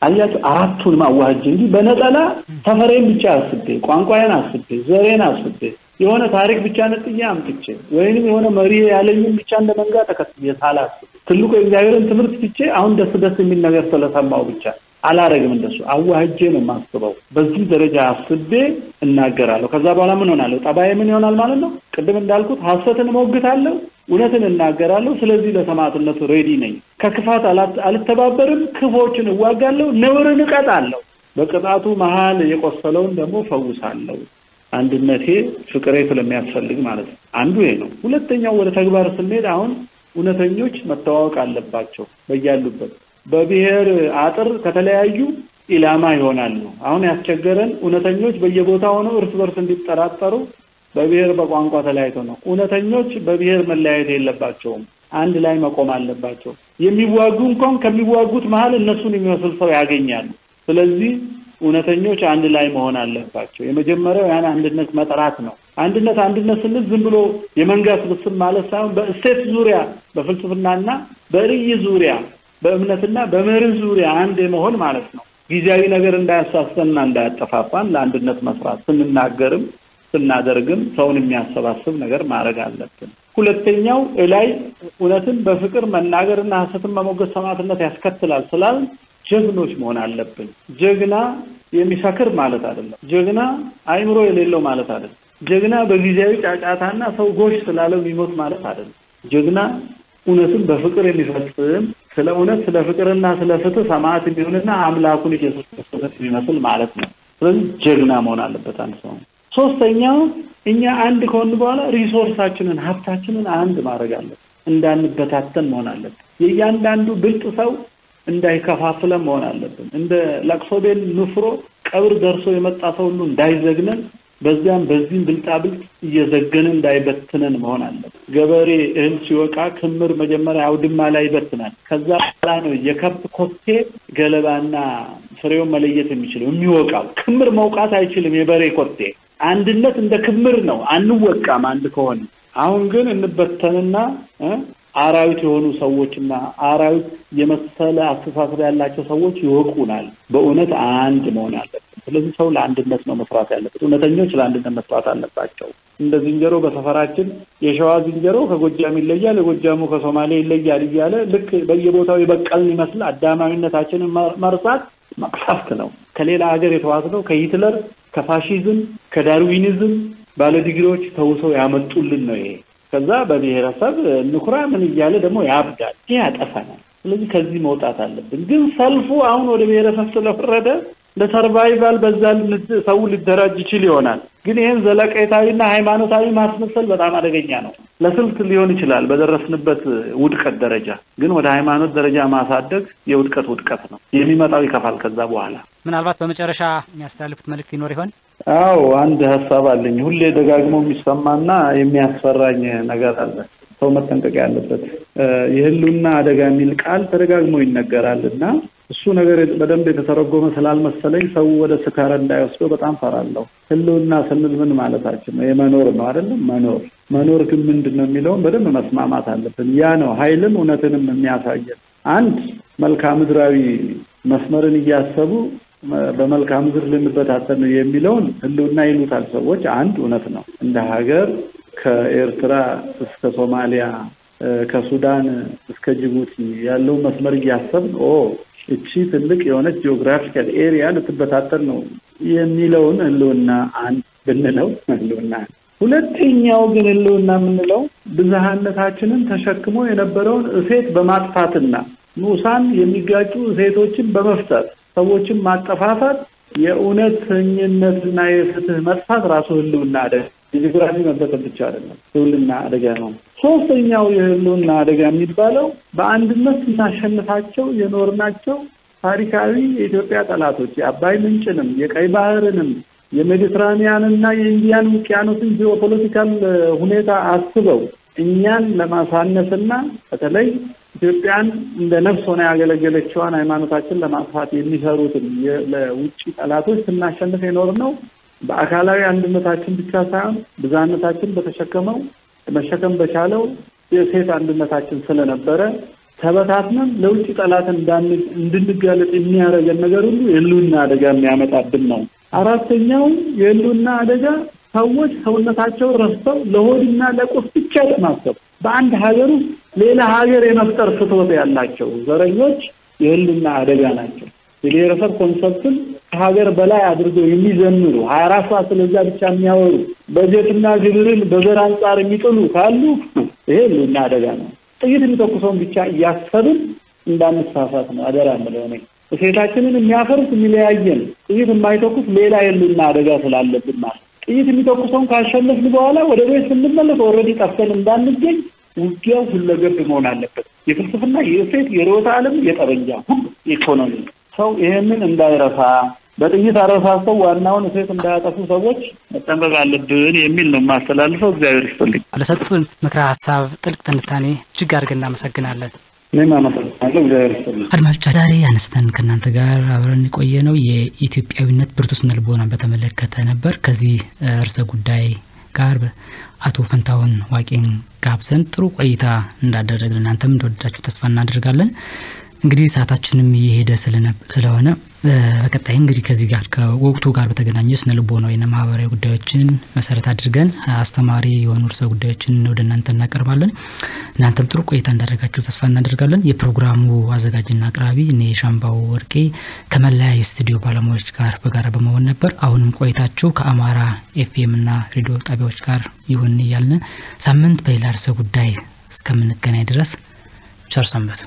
አያችሁ አራቱን ማዋሃጅ እንጂ በነጠላ ሰፈሬን ብቻ አስቤ ቋንቋዬን አስቤ ዘሬን አስቤ የሆነ ታሪክ ብቻ ነጥዬ አምጥቼ ወይንም የሆነ መሪ ያለኝን ብቻ እንደመንጋ ተከትዬ ሳላስብ ትልቁ የእግዚአብሔርን ትምህርት ትቼ አሁን ደስ የሚል ነገር ስለሰማው ብቻ አላረግም እንደሱ አዋህጄ ነው ማስበው በዚህ ደረጃ አስቤ እናገራለሁ ከዛ በኋላ ምን ሆናለሁ ጠባዬ ምን ይሆናል ማለት ነው ቅድም እንዳልኩት ሐሰትን ሞግታለሁ እውነትን እናገራለሁ ስለዚህ ለሰማዕትነቱ ሬዲ ነኝ ከክፋት አልተባበርም ክፎችን እዋጋለሁ ነውርን እቀጣለሁ በቅጣቱ መሃል የቆሰለውን ደግሞ ፈውሳለሁ አንድነቴ ፍቅሬ ስለሚያስፈልግ ማለት ነው አንዱ ይሄ ነው ሁለተኛው ወደ ተግባር ስንሄድ አሁን እውነተኞች መተዋወቅ አለባቸው በያሉበት በብሔር አጥር ከተለያዩ ኢላማ ይሆናሉ አሁን ያስቸገረን እውነተኞች በየቦታው ሆነው እርስ በርስ እንዲጠራጠሩ በብሔር በቋንቋ ተለያይተው ነው እውነተኞች በብሔር መለያየት የለባቸውም አንድ ላይ መቆም አለባቸው የሚዋጉ እንኳን ከሚዋጉት መሃል እነሱን የሚመስል ሰው ያገኛሉ ስለዚህ እውነተኞች አንድ ላይ መሆን አለባቸው የመጀመሪያው ያን አንድነት መጥራት ነው አንድነት ስንል ዝም ብሎ የመንጋ ስብስብ ማለት ሳይሆን በእስቴት ዙሪያ በፍልስፍናና በርዕይ ዙሪያ በእምነትና በመርህ ዙሪያ አንድ መሆን ማለት ነው ጊዜያዊ ነገር እንዳያሳስተንና እንዳያጠፋፋን ለአንድነት መስራት ስንናገርም ስናደርግም ሰውን የሚያሰባስብ ነገር ማድረግ አለብን ሁለተኛው ላይ እውነትን በፍቅር መናገርና ሐሰትን መሞገት ሰማዕትነት ያስከትላል ስላል ጀግኖች መሆን አለብን ጀግና የሚሰክር ማለት አይደለም ጀግና አይምሮ የሌለው ማለት አይደለም ጀግና በጊዜያዊ ጫጫታና ሰው ጎሽ ስላለው የሚሞት ማለት አይደለም ጀግና እውነትን በፍቅር የሚፈጽም ስለ እውነት ስለ ፍቅርና ስለ ፍትህ ሰማዕት የሚሆንና አምላኩን ኢየሱስ ክርስቶስን የሚመስል ማለት ነው ስለዚህ ጀግና መሆን አለበት አንድ ሰው ሶስተኛው እኛ አንድ ከሆነ በኋላ ሪሶርሳችንን ሀብታችንን አንድ ማድረግ አለብን እንዳንበታተን መሆን አለበት የእያንዳንዱ ብልጥ ሰው እንዳይከፋፍለን መሆን አለብን እንደ ለቅሶ ቤት ንፍሮ ቀብር ደርሶ የመጣ ሰው ሁሉ እንዳይዘግነን በዚህም ብልጣብልጥ እየዘገነ እንዳይበትነን መሆን አለበት ገበሬ እህል ሲወቃ ክምር መጀመሪያ አውድማ ላይ ይበትናል ከዛ በኋላ ነው የከብት ኮቴ ገለባና ፍሬውን መለየት የሚችለው የሚወቃው ክምር መውቃት አይችልም የበሬ ኮቴ አንድነት እንደ ክምር ነው አንወቃም አንድ ከሆነ አሁን ግን እንበተንና አራዊት የሆኑ ሰዎችና አራዊት የመሰለ አስተሳሰብ ያላቸው ሰዎች ይወቁናል በእውነት አንድ መሆን አለበት ስለዚህ ሰው ለአንድነት ነው መስራት ያለበት እውነተኞች ለአንድነት መስራት አለባቸው እንደ ዝንጀሮ በሰፈራችን የሸዋ ዝንጀሮ ከጎጃም ይለያል የጎጃሙ ከሶማሌ ይለያል እያለ ልክ በየቦታው ይበቀልን ይመስል አዳማዊነታችንን መርሳት መቅሰፍት ነው ከሌላ ሀገር የተዋሰደው ከሂትለር ከፋሺዝም ከዳርዊኒዝም ባለዲግሪዎች ተውሰው ያመጡልን ነው ይሄ ከዛ በብሔረሰብ ንኩራ ምን ይያለ ደግሞ ያብዳል ያጠፋናል ስለዚህ ከዚህ መውጣት አለብን ግን ሰልፉ አሁን ወደ ብሔረሰብ ስለፈረደ ለሰርቫይቫል በዛ ሰው ሊደራጅ ይችል ይሆናል ግን ይሄን ዘለቀታዊና ሃይማኖታዊ ማስመሰል በጣም አደገኛ ነው ለስልት ሊሆን ይችላል በደረስንበት ውድቀት ደረጃ ግን ወደ ሃይማኖት ደረጃ ማሳደግ የውድቀት ነው የሚመጣው ይከፋል ከዛ በኋላ ምናልባት በመጨረሻ የሚያስተላልፉት መልእክት ይኖር ይሆን አዎ አንድ ሐሳብ አለኝ ሁሌ ደጋግሞ የሚሰማና የሚያስፈራኝ ነገር አለ ሰው መጠንቀቅ ያለበት የህልውና አደጋ የሚል ቃል ተደጋግሞ ይነገራልና እሱ ነገር በደንብ የተተረጎመ ስላልመሰለኝ ሰው ወደ ስካራ እንዳይወስደው በጣም ፈራለሁ ህልውና ስንል ምን ማለታችን ነው የመኖር ነው አይደለም መኖር ግን ምንድነው የሚለው በደንብ መስማማት አለብን ያ ነው ኃይልም እውነትንም የሚያሳየን አንድ መልክዓ ምድራዊ መስመርን እያሰቡ በመልክዓ ምድር ልንበታተን የሚለውን ህልውና ይሉታል ሰዎች አንድ እውነት ነው እንደ ሀገር ከኤርትራ እስከ ሶማሊያ ከሱዳን እስከ ጅቡቲ ያለው መስመር እያሰብን እቺ ትልቅ የሆነ ጂኦግራፊካል ኤሪያ ልትበታተን ነው የሚለውን ህልውና አንድ ብንለው ህልውና ሁለተኛው ግን ህልውና የምንለው ብዝሃነታችንን ተሸክሞ የነበረውን እሴት በማጥፋትና ንዑሳን የሚጋጩ እሴቶችን በመፍጠር ሰዎችን ማጠፋፋት የእውነተኝነትና የፍትህ መጥፋት ራሱ ህልውና አደጋ ጂኦግራፊ መበተን ብቻ አይደለም ህልውና አደጋ ነው ሶስተኛው የህልውና አደጋ የሚባለው በአንድነት እናሸንፋቸው የኖርናቸው ታሪካዊ የኢትዮጵያ ጠላቶች የአባይ ምንጭንም የቀይ ባህርንም የሜዲትራኒያንና የኢንዲያን ውቅያኖስን ጂኦፖለቲካል ሁኔታ አስበው እኛን ለማሳነፍና በተለይ ኢትዮጵያን እንደ ነፍስ ሆነ ያገለገለችዋን ሃይማኖታችን ለማጥፋት የሚሰሩትን ለውጭ ጠላቶች ስናሸንፍ የኖርነው በአካላዊ አንድነታችን ብቻ ሳይሆን ብዝሃነታችን በተሸከመው መሸከም በቻለው የሴት አንድነታችን ስለነበረ ተበታትነን ለውጭ ጠላት እንድንጋለጥ የሚያደርገን ነገር ሁሉ የህልውና አደጋ የሚያመጣብን ነው አራተኛው የህልውና አደጋ ሰዎች ሰውነታቸው ረስተው ለሆድና ለቁስ ብቻ ለማሰብ በአንድ ሀገር ውስጥ ሌላ ሀገር የመፍጠር ፍትወት ያላቸው ዘረኞች የህልውና አደጋ ናቸው የብሔረሰብ ኮንሰፕትን ከሀገር በላይ አድርገው የሚዘምሩ 24 ሰዓት ስለዛ ብቻ የሚያወሩ በጀትና ግብርን በዘር አንጻር የሚጥሉ ካሉ ይሄ ህልውና አደጋ ነው ጥይት የሚተኩሰውን ብቻ እያሰብን እንዳንሳሳት ነው አደራ ማለት ነው እሴታችንን የሚያፈርስ የሚለያየን ጥይት የማይተኩስ ሌላ የህልውና አደጋ ስላለብን ማለት ጥይት የሚተኩሰውን ካሸነፍን በኋላ ወደ ቤት ስንመለስ ኦልሬዲ ጠፍተን እንዳንገኝ ውጊያው ሁለገብ መሆን አለበት የፍልስፍና የእሴት የሮታ ዓለም የጠበንጃ ሁሉ ኢኮኖሚ ሰው ይሄንን እንዳይረሳ በጥይት አረሳስተው ዋናውን እሴት እንዳያጠፉ ሰዎች መጠንቀቅ አለብን የሚል ነው ማስተላልፈው እግዚአብሔር ይስጥልኝ ለሰጡን ምክረ ሐሳብ ጥልቅ ትንታኔ እጅግ አድርገን እናመሰግናለን አድማጮቻችን ዛሬ ያነስተን ከእናንተ ጋር አብረን የቆየነው የኢትዮጵያዊነት ብርቱ ስነልቦናን በተመለከተ ነበር ከዚህ ርዕሰ ጉዳይ ጋር አቶ ፈንታውን ዋቄን ጋብዘን ጥሩ ቆይታ እንዳደረግን እናንተም እንደወደዳችሁ ተስፋ እናደርጋለን እንግዲህ ሰዓታችንም እየሄደ ስለሆነ በቀጣይ እንግዲህ ከዚህ ጋር ከወቅቱ ጋር በተገናኘ ስነልቦናዊና ማህበራዊ ጉዳዮችን መሰረት አድርገን አስተማሪ የሆኑ ርዕሰ ጉዳዮችን ወደ እናንተ እናቀርባለን እናንተም ጥሩ ቆይታ እንዳደረጋችሁ ተስፋ እናደርጋለን የፕሮግራሙ አዘጋጅና አቅራቢ እኔ ሻምባው ወርቄ ከመላያ ስቱዲዮ ባለሙያዎች ጋር በጋራ በመሆን ነበር አሁንም ቆይታችሁ ከአማራ ኤፍኤም እና ሬዲዮ ጣቢያዎች ጋር ይሁን ይያልን ሳምንት በሌላ ርዕሰ ጉዳይ እስከምንገናኝ ድረስ ቸር ሰንብቱ